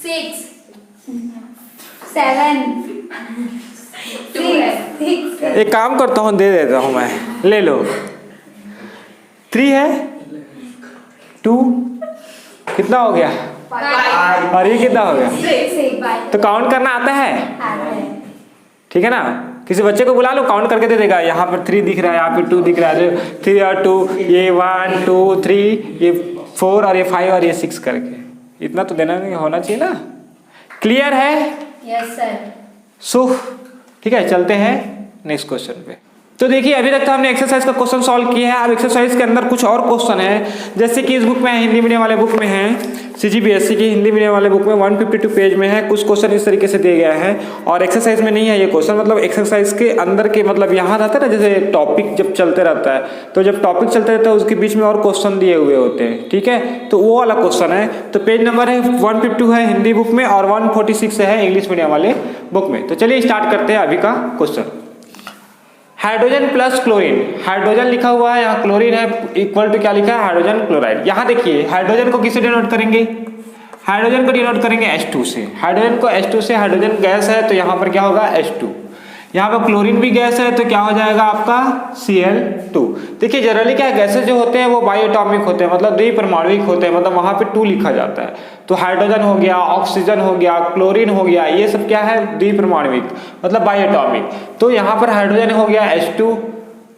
B: 6 7 6
A: एक काम करता हूँ, दे देता हूँ मैं, ले लो। 3 है, 2 कितना हो गया, और ये कितना हो गया, तो काउंट करना आता है, ठीक है ना। किसी बच्चे को बुला लो, काउंट करके दे देगा। यहाँ पर 3 दिख रहा है, यहाँ पर 2 दिख रहा है, 3 और 2, ये 1 2 3, ये 4 और ये 5 और ये 6 करके, इतना तो देना नहीं होना चाहिए ना। क्लियर है।
B: Yes sir.
A: सो ठीक है, चलते हैं नेक्स्ट क्वेश्चन पे। तो देखिए, अभी तक तो हमने एक्सरसाइज का क्वेश्चन सॉल्व किया है। अब एक्सरसाइज के अंदर कुछ और क्वेश्चन है, जैसे कि इस बुक में हिंदी मीडियम वाले बुक में है, CGBSE की हिंदी मीडियम वाले बुक में 152 पेज में है। कुछ क्वेश्चन इस तरीके से दिए गए हैं और एक्सरसाइज में नहीं है ये क्वेश्चन। मतलब एक्सरसाइज के अंदर के, मतलब यहाँ रहता है ना, जैसे टॉपिक जब चलते रहता है, तो जब टॉपिक चलते रहता है उसके बीच में और क्वेश्चन दिए हुए होते हैं, ठीक है। तो वो वाला क्वेश्चन है। तो पेज नंबर है 152 है हिंदी बुक में और 146 है इंग्लिश मीडियम वाले बुक में। तो चलिए स्टार्ट करते हैं अभी का question. Hydrogen plus chlorine, hydrogen लिखा हुआ है, यहाँ क्लोरीन है, इक्वल टू क्या लिखा है, हाइड्रोजन क्लोराइड। यहाँ देखिए, हाइड्रोजन को किससे डिनोट करेंगे, हाइड्रोजन को डिनोट करेंगे H2 से। हाइड्रोजन को H2 से, हाइड्रोजन गैस है तो यहाँ पर क्या होगा H2। यहाँ पर क्लोरीन भी गैस है तो क्या हो जाएगा आपका Cl2। देखिए जनरली क्या है, गैसेस जो होते हैं वो बायोटॉमिक होते हैं, मतलब द्विपरमाणुविक होते हैं, मतलब वहाँ पे 2 लिखा जाता है। तो हाइड्रोजन हो गया, ऑक्सीजन हो गया, क्लोरीन हो गया, ये सब क्या है, द्विपरमाणुविक मतलब बायोटॉमिक। तो यहाँ पर हाइड्रोजन हो गया H2,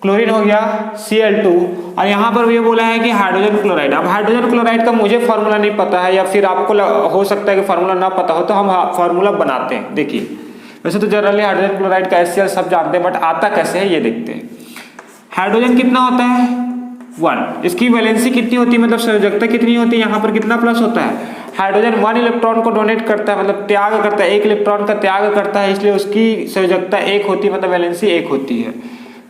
A: क्लोरीन हो गया Cl2, और यहाँ पर ये बोला है कि हाइड्रोजन क्लोराइड। अब हाइड्रोजन क्लोराइड का मुझे फार्मूला नहीं पता है, या फिर आपको हो सकता है कि फार्मूला ना पता हो, तो हम फार्मूला बनाते हैं। देखिए, वैसे तो जनरली हाइड्रोजन क्लोराइड का HCl सब जानते हैं, बट आता कैसे है ये देखते हैं। हाइड्रोजन कितना होता है 1, इसकी वैलेंसी कितनी होती है, मतलब संयोजकता कितनी होती है, यहाँ पर कितना प्लस होता है। हाइड्रोजन 1 इलेक्ट्रॉन को डोनेट करता है, मतलब त्याग करता है, 1 इलेक्ट्रॉन का त्याग करता है, इसलिए उसकी संयोजकता 1 होती है, मतलब वैलेंसी 1 होती है।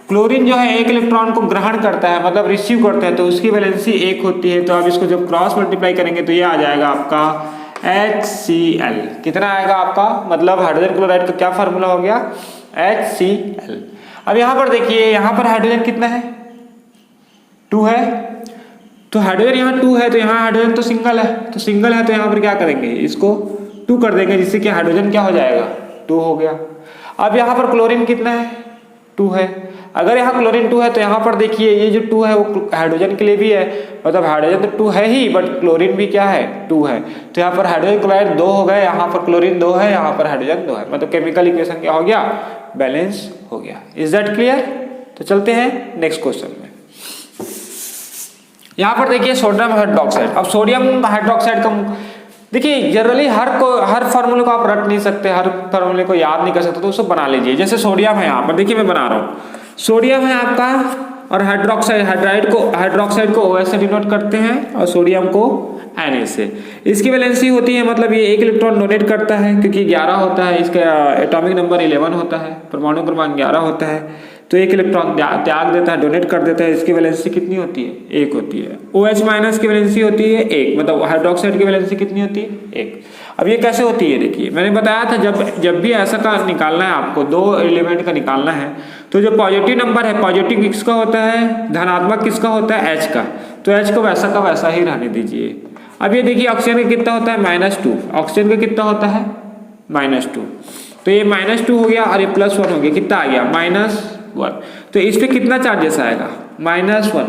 A: क्लोरीन जो है 1 इलेक्ट्रॉन को ग्रहण करता है, मतलब रिसीव करता है, तो उसकी वैलेंसी 1 होती है। तो अब इसको जब क्रॉस मल्टीप्लाई करेंगे तो ये आ जाएगा आपका HCl। कितना आएगा आपका, मतलब हाइड्रोजन क्लोराइड का क्या फार्मूला हो गया, HCl। अब यहाँ पर देखिए, यहाँ पर हाइड्रोजन कितना है 2 है, तो हाइड्रोजन यहाँ 2 है, तो यहाँ हाइड्रोजन तो सिंगल है, तो सिंगल है तो यहाँ पर क्या करेंगे, इसको 2 कर देंगे, जिससे कि हाइड्रोजन क्या हो जाएगा 2 हो गया। अब यहाँ पर क्लोरीन कितना है 2 है। अगर यहाँ क्लोरीन 2 है तो यहाँ पर देखिए ये जो 2 है वो हाइड्रोजन के लिए भी है, मतलब हाइड्रोजन तो 2 है ही, बट क्लोरीन भी क्या है 2 है। तो यहाँ पर हाइड्रोजन क्लोराइड 2 हो गए, यहाँ पर क्लोरीन 2 है, यहाँ पर हाइड्रोजन 2 है, मतलब केमिकल इक्वेशन क्या हो गया, बैलेंस हो गया। Is that clear. तो चलते हैं नेक्स्ट क्वेश्चन में। यहाँ पर देखिए सोडियम हाइड्रोक्साइड। अब सोडियम हाइड्रोक्साइड का देखिए जनरली हर फार्मूले को आप रट नहीं सकते, हर फार्मूले को याद नहीं कर सकते, तो उसको बना लीजिए। जैसे सोडियम है यहाँ पर, देखिए मैं बना रहा हूँ, सोडियम है आपका, और हाइड्रोक्साइड को OH से डिनोट करते हैं और सोडियम को Na से। इसकी वैलेंसी होती है, मतलब ये 1 इलेक्ट्रॉन डोनेट करता है, क्योंकि 11 होता है, इसका एटॉमिक नंबर 11 होता है, परमाणु क्रमांक 11 होता है, तो 1 इलेक्ट्रॉन त्याग देता है, डोनेट कर देता है। इसकी वैलेंसी कितनी होती है 1 होती है। OH माइनस की वैलेंसी होती है 1, मतलब हाइड्रोक्साइड की वैलेंसी कितनी होती है 1। अब ये कैसे होती है, देखिए मैंने बताया था जब भी ऐसा का निकालना है आपको, 2 एलिमेंट का निकालना है, तो जो पॉजिटिव नंबर है, पॉजिटिव किसका होता है, धनात्मक किसका होता है H का, तो H को वैसा का वैसा ही रहने दीजिए। अब ये देखिए ऑक्सीजन का कितना होता है -2, ऑक्सीजन का कितना होता है -2, तो ये -2 हो गया और ये +1 हो गया, कितना आ गया -1। तो इस पर कितना चार्जेस आएगा -1।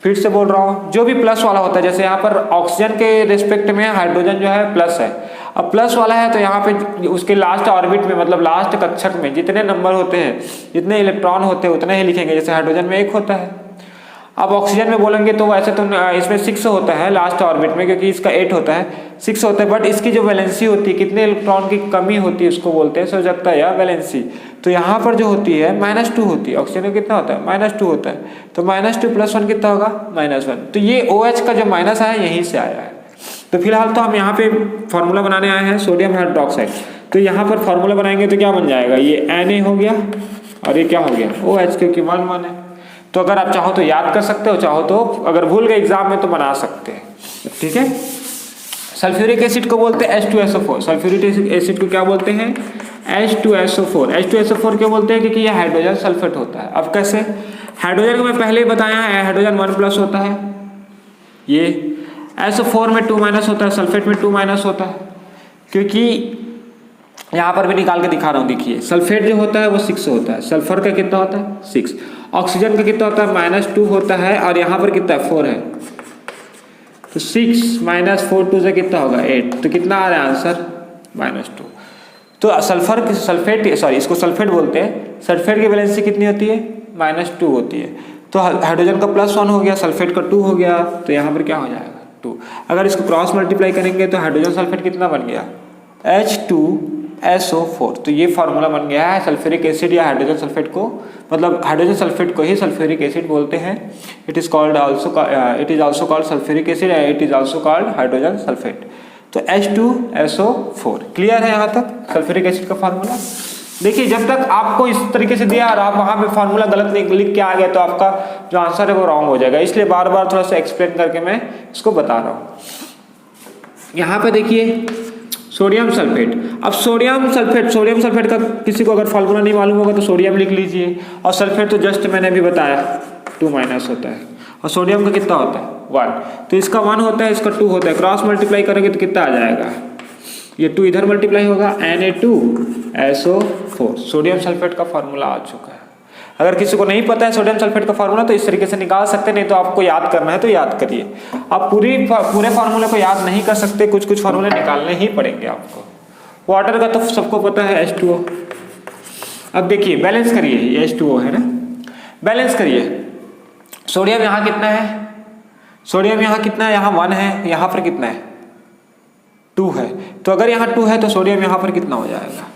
A: फिर से बोल रहा हूँ, जो भी प्लस वाला होता है, जैसे यहाँ पर ऑक्सीजन के रिस्पेक्ट में हाइड्रोजन जो है प्लस है, अब प्लस वाला है तो यहाँ पे उसके लास्ट ऑर्बिट में, मतलब लास्ट कक्षक में जितने नंबर होते हैं, जितने इलेक्ट्रॉन होते हैं उतने ही लिखेंगे। जैसे हाइड्रोजन में 1 होता है, अब ऑक्सीजन में बोलेंगे तो वैसे तो इसमें 6 होता है लास्ट ऑर्बिट में, क्योंकि इसका 8 होता है, 6 होता है, बट इसकी जो वैलेंसी होती है, कितने इलेक्ट्रॉन की कमी होती है, उसको बोलते हैं संयोजकता या वैलेंसी। तो यहाँ पर जो होती है -2 होती है, ऑक्सीजन में कितना होता है -2 होता है, तो -2 + 1 कितना होगा -1। तो ये OH का जो माइनस आया यहीं से आया है, तो फिलहाल तो हम यहाँ पे फार्मूला बनाने आए हैं सोडियम हाइड्रोक्साइड। तो यहाँ पर फार्मूला बनाएंगे तो क्या बन जाएगा, ये Na हो गया और ये क्या हो गया OH, क्योंकि 1 है। तो अगर आप चाहो तो याद कर सकते हो, चाहो तो अगर भूल गए एग्जाम में तो बना सकते हैं, ठीक है। सल्फ्यूरिक एसिड को बोलते हैं H2SO4। सल्फ्यूरिक एसिड को क्या बोलते हैं, H2SO4। H2SO4 क्यों बोलते हैं, क्योंकि ये हाइड्रोजन सल्फेट होता है। अब कैसे, हाइड्रोजन को मैं पहले ही बताया है, हाइड्रोजन 1+ होता है, ये SO4 में 2- होता है, सल्फेट में 2- होता है, क्योंकि यहाँ पर भी निकाल के दिखा रहा हूँ, देखिए सल्फेट जो होता है वो 6 होता है, सल्फर का कितना होता है 6, ऑक्सीजन का कितना होता है -2 होता है, और यहाँ पर कितना है 4 है, तो 6 - 4 2 से कितना होगा 8, तो कितना आ रहा है आंसर -2। तो सल्फर की सल्फेट, सॉरी इसको सल्फेट बोलते हैं, सल्फेट की वैलेंसी कितनी होती है -2 होती है। तो हाइड्रोजन का +1 हो गया, सल्फेट का 2 हो गया, तो यहाँ पर क्या हो जाएगा 2। अगर इसको क्रॉस मल्टीप्लाई करेंगे तो हाइड्रोजन सल्फेट कितना बन गया H2SO4। तो ये फार्मूला बन गया है सल्फ्यूरिक एसिड या हाइड्रोजन सल्फेट को, मतलब हाइड्रोजन सल्फेट को ही सल्फ्यूरिक एसिड बोलते हैं। It is also called sulphuric acid, it is also called hydrogen sulphate. तो H2SO4 क्लियर है यहाँ तक सल्फ्यूरिक एसिड का फार्मूला। देखिए जब तक आपको इस तरीके से दिया और आप वहाँ पे फार्मूला गलत लिख के आ गए तो आपका जो आंसर है वो रॉन्ग हो जाएगा, इसलिए बार बार थोड़ा सा एक्सप्लेन करके मैं इसको बता रहा हूँ। यहाँ पे देखिए सोडियम सल्फेट। अब सोडियम सल्फेट का किसी को अगर फार्मूला नहीं मालूम होगा तो सोडियम लिख लीजिए, और सल्फेट तो जस्ट मैंने अभी बताया 2- होता है, और सोडियम का कितना होता है 1, तो इसका 1 होता है, इसका 2 होता है, क्रॉस मल्टीप्लाई करेंगे तो कितना आ जाएगा, ये 2 इधर मल्टीप्लाई होगा, Na2SO4 सोडियम सल्फेट का फार्मूला आ चुका है। अगर किसी को नहीं पता है सोडियम सल्फेट का फार्मूला तो इस तरीके से निकाल सकते हैं, नहीं तो आपको याद करना है तो याद करिए। आप पूरे फार्मूले को याद नहीं कर सकते, कुछ फार्मूले निकालने ही पड़ेंगे आपको। वाटर का तो सबको पता है H2O। अब देखिए बैलेंस करिए, ये H2O है ना, बैलेंस करिए। सोडियम यहाँ कितना है, सोडियम यहाँ कितना है, यहाँ 1 है, यहाँ पर कितना है 2 है, तो अगर यहाँ 2 है तो सोडियम यहाँ पर कितना हो जाएगा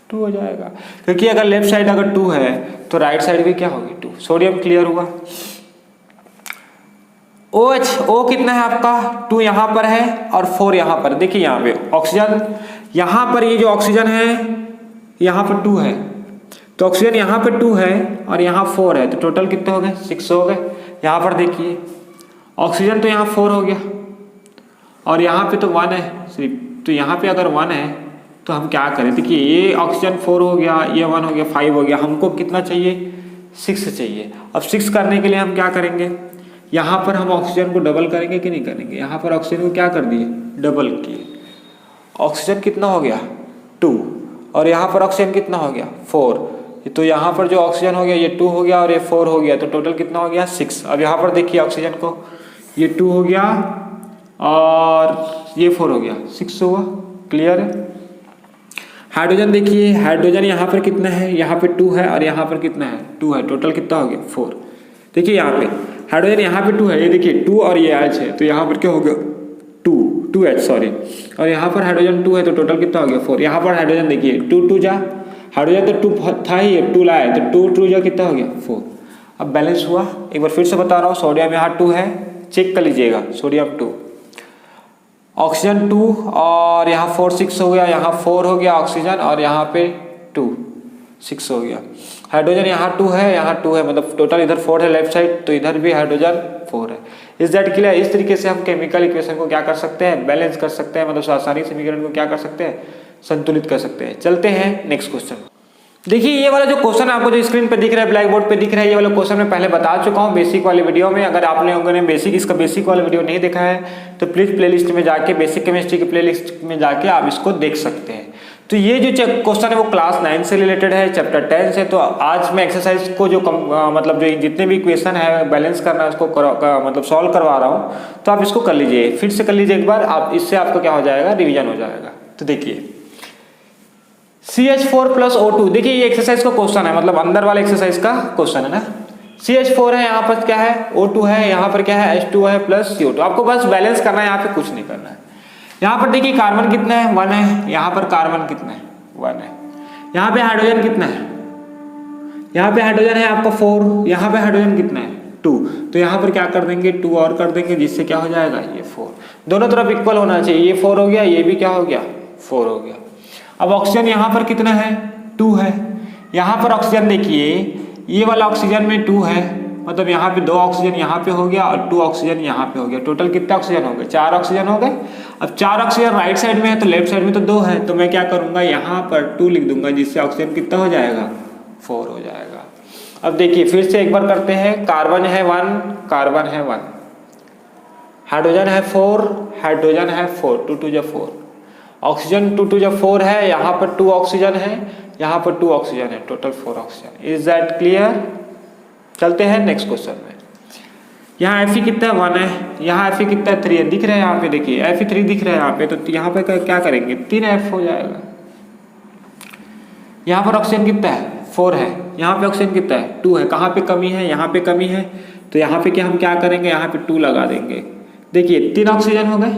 A: 2 हो जाएगा, क्योंकि अगर लेफ्ट साइड अगर 2 है तो राइट साइड भी क्या होगी 2। सोडियम क्लियर हुआ। O कितना है आपका 2 यहाँ पर है और 4 यहाँ पर। देखिए यहाँ पे ऑक्सीजन, यहाँ पर ये जो ऑक्सीजन है यहाँ पर 2 है, तो ऑक्सीजन यहाँ पे 2 है और यहाँ 4 है, तो टोटल कितने हो गए 6 हो गए। यहाँ पर देखिए ऑक्सीजन तो यहाँ 4 हो गया और यहाँ पे तो 1 है सिर्फ, तो यहाँ पे अगर 1 है तो हम क्या करें, देखिए ये ऑक्सीजन 4 हो गया, ये 1 हो गया, 5 हो गया, हमको कितना चाहिए 6 चाहिए। अब 6 करने के लिए हम क्या करेंगे, यहाँ पर हम ऑक्सीजन को डबल करेंगे कि नहीं करेंगे, यहाँ पर ऑक्सीजन को क्या कर दिए डबल किए, ऑक्सीजन कितना हो गया 2 और यहाँ पर ऑक्सीजन कितना हो गया 4, तो यहाँ पर जो ऑक्सीजन हो गया ये 2 हो गया और ये 4 हो गया, तो टोटल कितना हो गया 6। अब यहाँ पर देखिए ऑक्सीजन को, ये 2 हो गया और ये 4 हो गया, 6 हुआ। क्लियर है। हाइड्रोजन देखिए, हाइड्रोजन यहाँ पर कितना है, यहाँ पे 2 है और यहाँ पर कितना है 2 है, टोटल कितना हो गया 4। देखिए यहाँ पे हाइड्रोजन यहाँ पे 2 है, ये देखिए 2 और ये H है, तो यहाँ पर क्या हो गया 2H सॉरी, और यहाँ पर हाइड्रोजन 2 है तो टोटल कितना हो गया 4। यहाँ पर हाइड्रोजन देखिए 2 जा, हाइड्रोजन तो 2 था ही, 2 लाया तो 2 जा कितना हो गया 4। अब बैलेंस हुआ। एक बार फिर से बता रहा हूँ, सोडियम यहाँ 2 है, चेक कर लीजिएगा, सोडियम 2, ऑक्सीजन 2 और यहाँ 4 6 हो गया, यहाँ 4 हो गया ऑक्सीजन और यहाँ पे 2 6 हो गया। हाइड्रोजन यहाँ 2 है, यहाँ 2 है, मतलब टोटल इधर 4 है लेफ्ट साइड, तो इधर भी हाइड्रोजन 4 है। इस दैट क्लियर। इस तरीके से हम केमिकल इक्वेशन को क्या कर सकते हैं, बैलेंस कर सकते हैं, मतलब आसानी समीकरण को क्या कर सकते हैं, संतुलित कर सकते हैं। चलते हैं नेक्स्ट क्वेश्चन। देखिए ये वाला जो क्वेश्चन आपको जो स्क्रीन पे दिख रहा है, ब्लैक बोर्ड पे दिख रहा है, ये वाला क्वेश्चन मैं पहले बता चुका हूँ बेसिक वाले वीडियो में। अगर आप लोगों ने इसका बेसिक वाला वीडियो नहीं देखा है तो प्लीज प्लेलिस्ट में जाके, बेसिक केमिस्ट्री की प्लेलिस्ट में जाके आप इसको देख सकते हैं। तो ये जो क्वेश्चन है वो क्लास 9 से रिलेटेड है, चैप्टर 10 से। तो आज मैं एक्सरसाइज को जो मतलब जो जितने भी क्वेश्चन है बैलेंस करना है उसको मतलब सॉल्व करवा रहा हूँ, तो आप इसको कर लीजिए, फिर से कर लीजिए एक बार, आप इससे आपका क्या हो जाएगा, रिविजन हो जाएगा। तो देखिए CH4 + O2, देखिए ये एक्सरसाइज का क्वेश्चन है, मतलब अंदर वाले एक्सरसाइज का क्वेश्चन है ना। CH4 है, यहाँ पर क्या है O2 है, यहाँ पर क्या है H2 है प्लस CO2। आपको बस बैलेंस करना है, यहाँ पे कुछ नहीं करना है। यहाँ पर देखिए कार्बन कितना है 1 है, यहाँ पर कार्बन कितना है 1 है, यहाँ पे हाइड्रोजन कितना है, यहाँ पे हाइड्रोजन है आपका 4, यहाँ पे हाइड्रोजन कितना है 2, तो यहाँ पर क्या कर देंगे 2 और कर देंगे, जिससे क्या हो जाएगा ये 4। दोनों तरफ इक्वल होना चाहिए। ये 4 हो गया, ये भी क्या हो गया 4 हो गया। अब ऑक्सीजन यहाँ पर कितना है 2 है। यहाँ पर ऑक्सीजन देखिए ये वाला ऑक्सीजन में 2 है, मतलब यहाँ पे 2 ऑक्सीजन यहाँ पे हो गया और 2 ऑक्सीजन यहाँ पे हो गया। टोटल कितने ऑक्सीजन हो गए 4 ऑक्सीजन हो गए। अब 4 ऑक्सीजन राइट साइड में है तो लेफ्ट साइड में तो 2 है, तो मैं क्या करूँगा यहाँ पर 2 लिख दूंगा, जिससे ऑक्सीजन कितना हो जाएगा 4 हो जाएगा। अब देखिए फिर से एक बार करते हैं। कार्बन है 1, कार्बन है 1, हाइड्रोजन है 4, हाइड्रोजन है 4, 2 2 4, ऑक्सीजन 2 2 4 है, यहाँ पर 2 ऑक्सीजन है, यहाँ पर 2 ऑक्सीजन है, total 4 oxygen. Is that clear? चलते हैं नेक्स्ट क्वेश्चन में। यहाँ Fe कितना है 1 है, यहाँ Fe कितना है 3 है, दिख रहा है यहाँ पे देखिए Fe3 दिख रहा है यहाँ पे, तो यहाँ पे क्या करेंगे 3F हो जाएगा। यहाँ पर ऑक्सीजन कितना है 4 है, यहाँ पे ऑक्सीजन कितना है 2 है, कहाँ पे कमी है यहाँ पे कमी है, तो यहाँ पे हम क्या करेंगे यहाँ पे 2 लगा देंगे। देखिए 3 ऑक्सीजन हो गए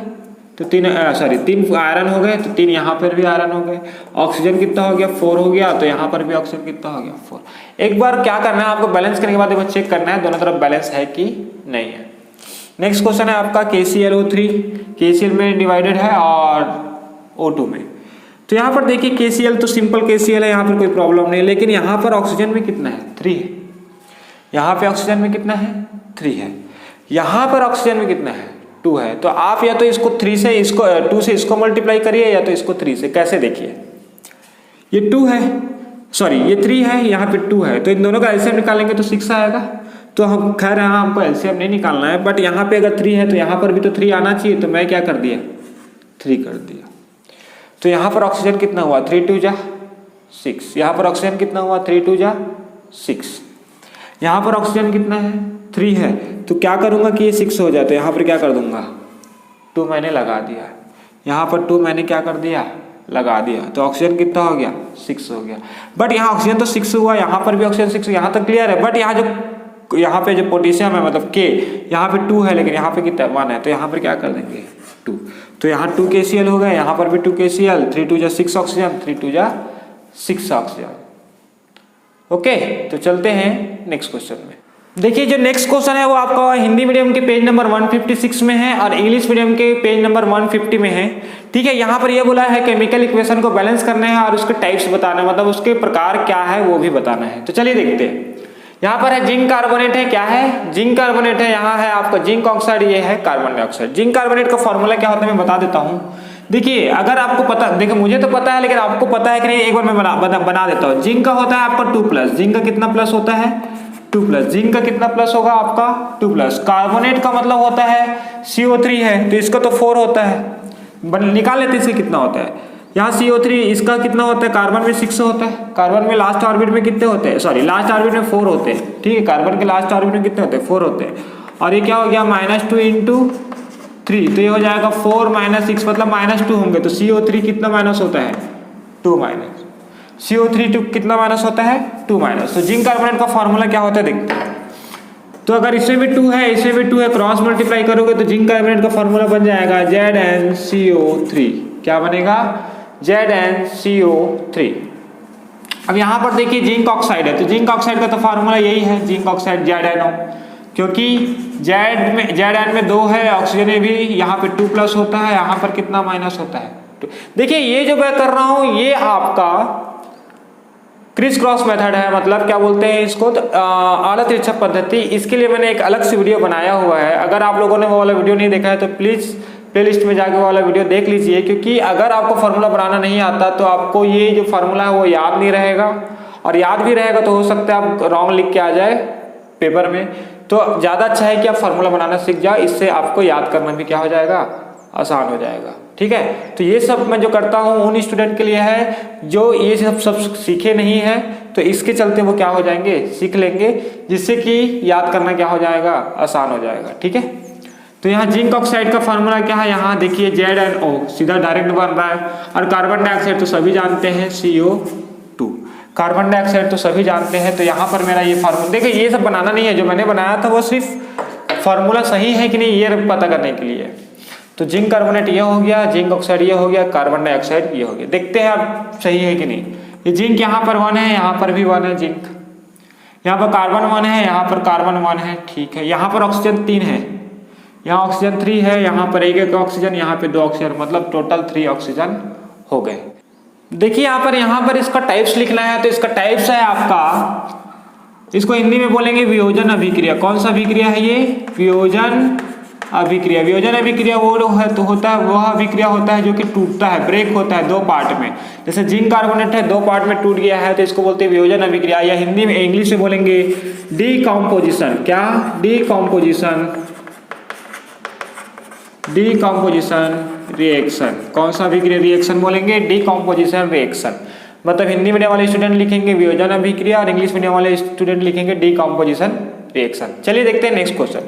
A: तो 3 आयरन हो गए तो 3 यहाँ पर भी आयरन हो गए। ऑक्सीजन कितना हो गया 4 हो गया, तो यहाँ पर भी ऑक्सीजन कितना हो गया 4। एक बार क्या करना है आपको बैलेंस करने के बाद एक बार चेक करना है दोनों तरफ बैलेंस है कि नहीं है। नेक्स्ट क्वेश्चन है आपका KClO3, KCl में डिवाइडेड है और O2 में। तो यहाँ पर देखिए KCl तो सिंपल KCl है, यहाँ पर कोई प्रॉब्लम नहीं है, लेकिन यहाँ पर ऑक्सीजन में कितना है 3 है, यहाँ पे ऑक्सीजन में कितना है 3 है, यहाँ पर ऑक्सीजन में कितना है 2 है। तो आप या तो इसको 2 से इसको मल्टीप्लाई करिए या तो इसको 3 से। कैसे देखिए ये 2 है, सॉरी ये 3 है, यहाँ पे 2 है, तो इन दोनों का एलसीएम निकालेंगे तो 6 आएगा। तो हम खैर यहाँ हमको एलसीएम नहीं निकालना है, बट यहाँ पे अगर 3 है तो यहाँ पर भी तो 3 आना चाहिए, तो मैं क्या कर दिया 3 कर दिया। तो यहाँ पर ऑक्सीजन कितना हुआ 3 2 जा 6, यहाँ पर ऑक्सीजन कितना हुआ 3 2 जा 6, यहाँ पर ऑक्सीजन कितना है 3 है, तो क्या करूँगा कि ये 6 हो जाए, तो यहाँ पर क्या कर दूंगा 2 मैंने लगा दिया, यहाँ पर 2 मैंने क्या कर दिया लगा दिया, तो ऑक्सीजन कितना हो गया 6 हो गया। बट यहाँ ऑक्सीजन तो 6 हुआ, यहाँ पर भी ऑक्सीजन 6, यहाँ तक क्लियर है। बट यहाँ पे जो पोटेशियम है मतलब K, यहाँ पे 2 है लेकिन यहाँ पे कितना 1 है, तो यहाँ पर क्या कर देंगे 2, तो यहाँ 2 KCl हो गए, यहाँ पर भी 2 KCl, 3 2 जा 6 ऑक्सीजन, 3 2 जा 6 ऑक्सीजन। ओके, तो चलते हैं नेक्स्ट क्वेश्चन में। देखिए जो नेक्स्ट क्वेश्चन है वो आपका हिंदी मीडियम के पेज नंबर 156 में है और इंग्लिश मीडियम के पेज नंबर 150 में है। ठीक है, यहाँ पर ये बोला है केमिकल इक्वेशन को बैलेंस करना है और उसके टाइप्स बताना है, मतलब उसके प्रकार क्या है वो भी बताना है। तो चलिए देखते हैं। यहाँ पर है जिंक कार्बोनेट है, क्या है जिंक कार्बोनेट है, यहाँ है आपका जिंक ऑक्साइड, ये है कार्बन डाइऑक्साइड। जिंक कार्बोनेट का फॉर्मूला क्या होता है मैं बता देता हूँ। देखिए अगर आपको पता, देखिए मुझे तो पता है लेकिन आपको पता है कि नहीं, एक बार मैं बना देता हूँ। जिंक का होता है आपका 2+, जिंक का कितना प्लस होता है 2+, जिंक का कितना प्लस होगा आपका 2+। कार्बोनेट का मतलब होता है CO3 है, तो इसका तो 4 होता है, निकाल लेते इसके कितना होता है। यहाँ CO3 इसका कितना होता है, कार्बन में 6 होता है, कार्बन में लास्ट ऑर्बिट में कितने होते हैं, सॉरी लास्ट ऑर्बिट में 4 होते हैं। ठीक है, कार्बन के लास्ट ऑर्बिट में कितने होते हैं 4 होते हैं, और ये क्या हो गया -2 × 3, तो ये हो जाएगा 4 - 6 मतलब -2 होंगे, तो CO3 कितना माइनस होता है 2 माइनस, CO3 कितना माइनस होता है 2 माइनस। तो जिंक कार्बोनेट का फॉर्मूला क्या होता है देखते हैं। तो अगर इसमें भी 2 है इसमें भी 2 है, क्रॉस मल्टीप्लाई करोगे तो जिंक कार्बोनेट का फॉर्मूला बन जाएगा ZnCO3। क्या बनेगा ZnCO3। अब यहाँ पर देखिए जिंक ऑक्साइड है, तो जिंक ऑक्साइड का तो फार्मूला यही है, जिंक ऑक्साइड ZnO, क्योंकि Zn में 2 है, ऑक्सीजन में भी यहाँ पे 2+ होता है, यहाँ पर कितना माइनस होता है 2। देखिए ये जो मैं कर रहा हूँ ये आपका क्रिस क्रॉस मेथड है, मतलब क्या बोलते हैं इसको, तो आड़ा तिरछा पद्धति। इसके लिए मैंने एक अलग से वीडियो बनाया हुआ है, अगर आप लोगों ने वो वाला वीडियो नहीं देखा है तो प्लीज़ प्लेलिस्ट में जाके वो वाला वीडियो देख लीजिए, क्योंकि अगर आपको फार्मूला बनाना नहीं आता तो आपको ये जो फार्मूला है वो याद नहीं रहेगा, और याद भी रहेगा तो हो सकता है आप रॉन्ग लिख के आ जाए पेपर में। तो ज़्यादा अच्छा है कि आप फार्मूला बनाना सीख जाओ, इससे आपको याद करना भी क्या हो जाएगा आसान हो जाएगा। ठीक है, तो ये सब मैं जो करता हूँ उन स्टूडेंट के लिए है जो ये सब सीखे नहीं है, तो इसके चलते वो क्या हो जाएंगे सीख लेंगे, जिससे कि याद करना क्या हो जाएगा आसान हो जाएगा। ठीक है, तो यहाँ जिंक ऑक्साइड का फार्मूला क्या है, यहाँ देखिए ZnO सीधा डायरेक्ट बन रहा है, और कार्बन डाइऑक्साइड तो सभी जानते हैं CO2, कार्बन डाइऑक्साइड तो सभी जानते हैं। तो यहाँ पर मेरा ये फार्मूला देखिए, ये सब बनाना नहीं है, जो मैंने बनाया था वो सिर्फ फार्मूला सही है कि नहीं ये पता करने के लिए। तो जिंक कार्बोनेट ये हो गया, जिंक ऑक्साइड ये हो गया, कार्बन डाइऑक्साइड ये हो गया। देखते हैं आप सही है कि नहीं। ये जिंक यहाँ पर 1 है, यहाँ पर भी 1 है जिंक, यहाँ पर कार्बन 1 है, यहाँ पर कार्बन 1 है। ठीक है, यहाँ पर ऑक्सीजन 3 है, यहाँ ऑक्सीजन 3 है, यहाँ पर एक ऑक्सीजन, यहाँ पे 2 ऑक्सीजन, मतलब टोटल 3 ऑक्सीजन हो गए। देखिए यहाँ पर इसका टाइप्स लिखना है, तो इसका टाइप्स है आपका, इसको हिंदी में बोलेंगे वियोजन अभिक्रिया। कौन सा अभिक्रिया है ये? वियोजन अभिक्रिया। वियोजन अभिक्रिया वो है तो होता है, वह अभिक्रिया होता है जो कि टूटता है, ब्रेक होता है 2 पार्ट में। जैसे जिंक कार्बोनेट है 2 पार्ट में टूट गया है, तो इसको बोलते हैं वियोजन अभिक्रिया, या हिंदी में इंग्लिश में बोलेंगे डीकॉम्पोजिशन। क्या? Decomposition, decomposition reaction. कौन सा अभिक्रिया रिएक्शन बोलेंगे? Decomposition reaction. मतलब हिंदी मीडियम वाले स्टूडेंट लिखेंगे वियोजन अभिक्रिया और इंग्लिश मीडियम वाले स्टूडेंट लिखेंगे डीकॉम्पोजिशन रिएक्शन। चलिए देखते हैं नेक्स्ट क्वेश्चन।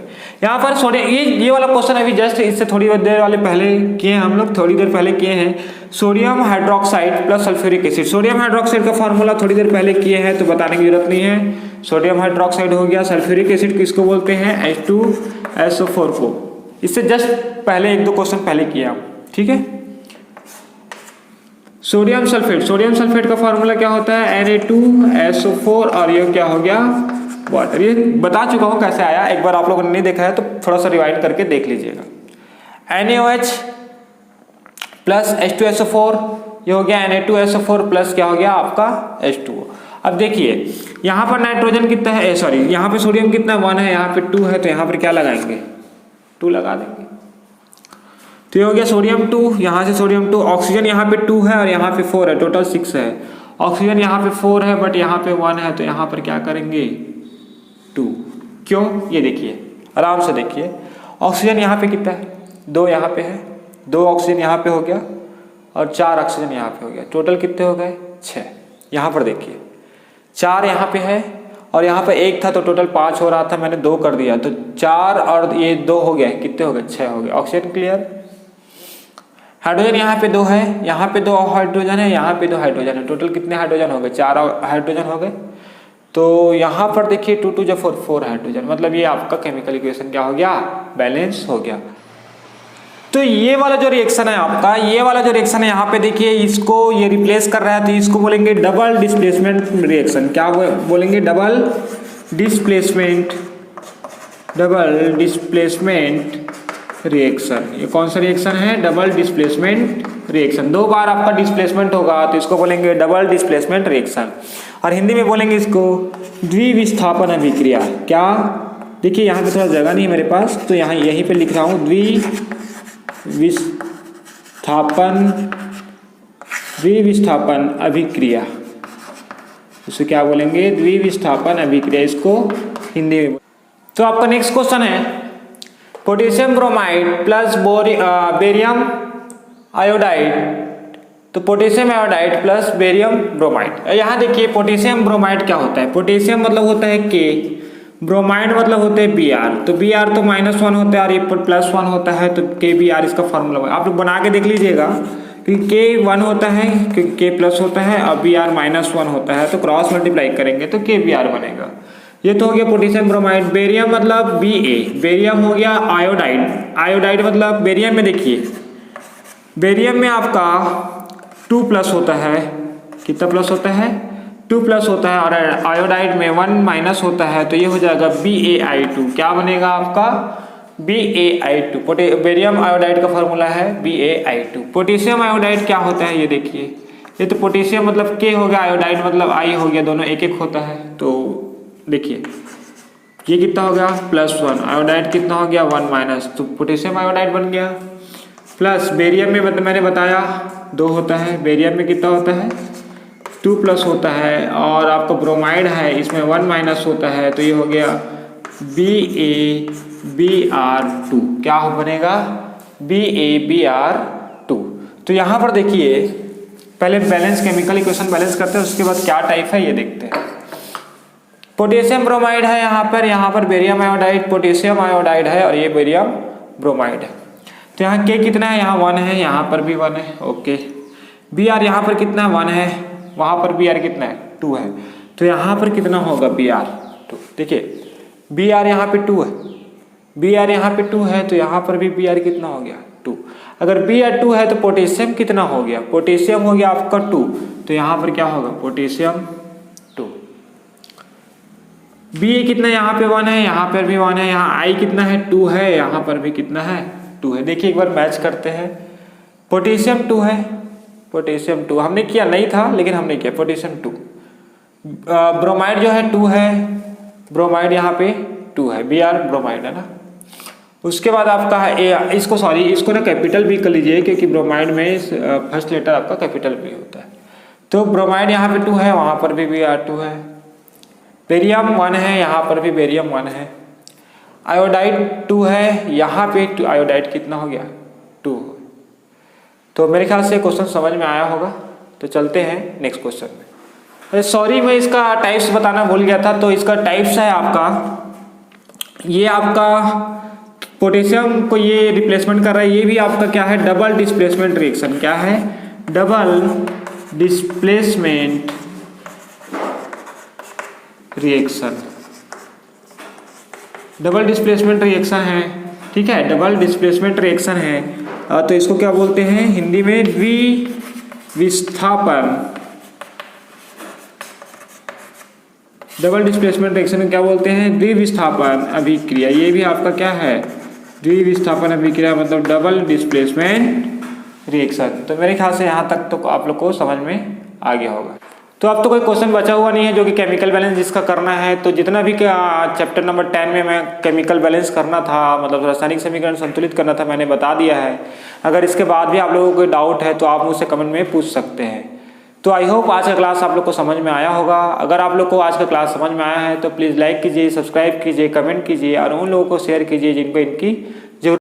A: यहाँ पर सोडियम, ये वाला क्वेश्चन अभी जस्ट इससे थोड़ी देर वाले पहले किए हैं हम लोग, थोड़ी देर पहले किए हैं। Sodium hydroxide plus sulphuric acid. Sodium hydroxide का फॉर्मूला थोड़ी देर पहले किए हैं तो बताने की जरूरत नहीं है। सोडियम हाइड्रोक्साइड हो गया। सल्फ्यूरिक एसिड किसको बोलते हैं? H2SO4 को। इससे जस्ट पहले 1-2 क्वेश्चन पहले किए हम, ठीक है। सोडियम सल्फेट, सोडियम सल्फेट का फॉर्मूला क्या होता है? Na2SO4 और ये क्या हो गया? वाटर। ये बता चुका हूँ कैसे आया, एक बार आप लोगों ने नहीं देखा है तो थोड़ा सा रिवाइंड करके देख लीजिएगा। NaOH प्लस H2SO4, ये हो गया Na2SO4 प्लस क्या हो गया आपका? H2O। अब देखिए यहाँ पर नाइट्रोजन कितना है, सॉरी यहाँ पे सोडियम कितना 1 है, यहाँ पे 2 है, तो यहाँ पर क्या लगाएंगे? 2 लगा देंगे। तो ये हो गया सोडियम 2, यहाँ से सोडियम 2। ऑक्सीजन यहाँ पे 2 है और यहाँ पे 4 है, टोटल 6 है। ऑक्सीजन यहाँ पे 4 है बट यहाँ पे 1 है, तो यहाँ पर क्या करेंगे? 2। क्यों? ये देखिए, आराम से देखिए। ऑक्सीजन यहाँ पे कितना है? 2 यहाँ पे है, 2 ऑक्सीजन यहाँ पे हो गया और 4 ऑक्सीजन यहाँ पे हो गया, टोटल कितने हो गए? 6। यहाँ पर देखिए 4 यहाँ पे है और यहाँ पे 1 था तो टोटल 5 हो रहा था, मैंने 2 कर दिया, तो 4 और ये 2 हो गए, कितने हो गए? 6 हो गए। Oxygen clear. हाइड्रोजन यहाँ पे 2 है, यहाँ पे 2 हाइड्रोजन है, यहाँ पे 2 हाइड्रोजन है, टोटल कितने हाइड्रोजन हो गए? 4 हाइड्रोजन हो गए। तो यहाँ पर देखिए 2 2 4 4 हाइड्रोजन, मतलब ये आपका केमिकल इक्वेशन क्या हो गया? बैलेंस हो गया। तो ये वाला जो रिएक्शन है आपका, ये वाला जो रिएक्शन है यहाँ पे देखिए, इसको ये रिप्लेस कर रहा है, तो इसको बोलेंगे डबल डिस्प्लेसमेंट रिएक्शन। क्या बोलेंगे? Double displacement, double displacement reaction. ये कौन सा रिएक्शन है? Double displacement reaction. 2 बार आपका डिस्प्लेसमेंट होगा तो इसको बोलेंगे डबल डिस्प्लेसमेंट रिएक्शन, और हिंदी में बोलेंगे इसको द्विविस्थापन अभिक्रिया। क्या? देखिए यहाँ पे थोड़ा जगह नहीं है मेरे पास, तो यहाँ यहीं पे लिख रहा हूँ द्विविस्थापन अभिक्रिया। इसे क्या बोलेंगे? द्विविस्थापन अभिक्रिया, इसको हिंदी में। तो आपका नेक्स्ट क्वेश्चन है potassium bromide plus barium iodide. तो potassium iodide plus barium bromide. यहाँ देखिए पोटेशियम ब्रोमाइड क्या होता है? पोटेशियम मतलब होता है K, ब्रोमाइड मतलब होते हैं Br। तो Br तो -1 होता है और ये +1 होता है, तो KBr इसका फॉर्मूला आप लोग बना के देख लीजिएगा कि K 1 होता है, K प्लस होता है और Br -1 होता है, तो क्रॉस मल्टीप्लाई करेंगे तो KBr बनेगा। ये तो हो गया पोटेशियम ब्रोमाइड। बेरियम मतलब Ba, बेरियम हो गया आयोडाइड। आयोडाइड मतलब बेरियम में देखिए, बेरियम में आपका 2 प्लस होता है, कितना प्लस होता है? 2 प्लस होता है, और आयोडाइड में 1 माइनस होता है, तो ये हो जाएगा BaI2। क्या बनेगा आपका? BaI2। बेरियम आयोडाइड का फॉर्मूला है BaI2। पोटेशियम आयोडाइड क्या होता है? ये देखिए, ये तो पोटेशियम मतलब K हो गया, आयोडाइड मतलब I हो गया, दोनों 1 1 होता है। तो देखिए ये कितना हो गया? +1। आयोडाइड कितना हो गया? 1 माइनस, तो पोटेशियम आयोडाइड बन गया। प्लस बेरियम में मैंने बताया 2 होता है, बेरियम में कितना होता है? 2 प्लस होता है, और आपका ब्रोमाइड है इसमें 1 माइनस होता है, तो ये हो गया BaBr2। क्या बनेगा? BaBr2। तो यहाँ पर देखिए पहले बैलेंस केमिकल इक्वेशन बैलेंस करते हैं, उसके बाद क्या टाइप है ये देखते हैं। पोटेशियम ब्रोमाइड है यहाँ पर बेरियम आयोडाइड, पोटेशियम आयोडाइड है और ये बेरियम ब्रोमाइड है। तो यहाँ K कितना है? यहाँ 1 है, यहाँ पर भी 1 है, ओके। Br यहाँ पर कितना 1 है, वहाँ पर Br कितना है? 2 है, तो यहाँ पर कितना होगा? Br2। देखिए Br यहाँ पे 2 है, Br यहाँ पे 2 है, तो यहाँ पर भी Br कितना हो गया? 2। अगर Br 2 है तो पोटेशियम कितना हो गया? पोटेशियम हो गया आपका 2, तो यहाँ पर क्या होगा? पोटेशियम 2। बी कितना यहाँ पे 1 है, यहाँ पर भी 1 है, यहाँ आई कितना है 2 है, यहाँ पर भी कितना है 2 है। देखिए एक बार मैच करते हैं। पोटेशियम 2 है, पोटेशियम 2 हमने किया नहीं था लेकिन हमने किया पोटेशियम 2। ब्रोमाइड जो है 2 है, ब्रोमाइड यहाँ पे 2 है, Br ब्रोमाइड है ना। उसके बाद आपका है इसको ना कैपिटल भी कर लीजिए क्योंकि ब्रोमाइड में फर्स्ट लेटर आपका कैपिटल भी होता है। तो ब्रोमाइड यहाँ पे 2 है, वहाँ पर भी Br2 है। बेरियम 1 है, यहाँ पर भी बेरियम 1 है। आयोडाइड 2 है, यहाँ पे आयोडाइड कितना हो गया 2। तो मेरे ख्याल से क्वेश्चन समझ में आया होगा। तो चलते हैं नेक्स्ट क्वेश्चन में। अरे सॉरी, मैं इसका टाइप्स बताना भूल गया था। तो इसका टाइप्स है आपका, ये आपका पोटेशियम को ये रिप्लेसमेंट कर रहा है। ये भी आपका क्या है, डबल डिस्प्लेसमेंट रिएक्शन। क्या है, double displacement reaction. Double displacement reaction है, ठीक है, डबल डिस्प्लेसमेंट रिएक्शन है। तो इसको क्या बोलते हैं हिंदी में, द्विविस्थापन। डबल डिस्प्लेसमेंट रिएक्शन क्या बोलते हैं, द्विविस्थापन अभिक्रिया। ये भी आपका क्या है, द्विविस्थापन अभिक्रिया, मतलब डबल डिस्प्लेसमेंट रिएक्शन। तो मेरे ख्याल से यहाँ तक तो आप लोग को समझ में आ गया होगा। तो अब तो कोई क्वेश्चन बचा हुआ नहीं है जो कि केमिकल बैलेंस जिसका करना है। तो जितना भी चैप्टर नंबर 10 में मैं केमिकल बैलेंस करना था, मतलब रासायनिक समीकरण संतुलित करना था, मैंने बता दिया है। अगर इसके बाद भी आप लोगों को कोई डाउट है तो आप मुझसे कमेंट में पूछ सकते हैं। तो आई होप आज का क्लास आप लोग को समझ में आया होगा। अगर आप लोग को आज का क्लास समझ में आया है तो प्लीज़ लाइक कीजिए, सब्सक्राइब कीजिए, कमेंट कीजिए और उन लोगों को शेयर कीजिए जिनको इनकी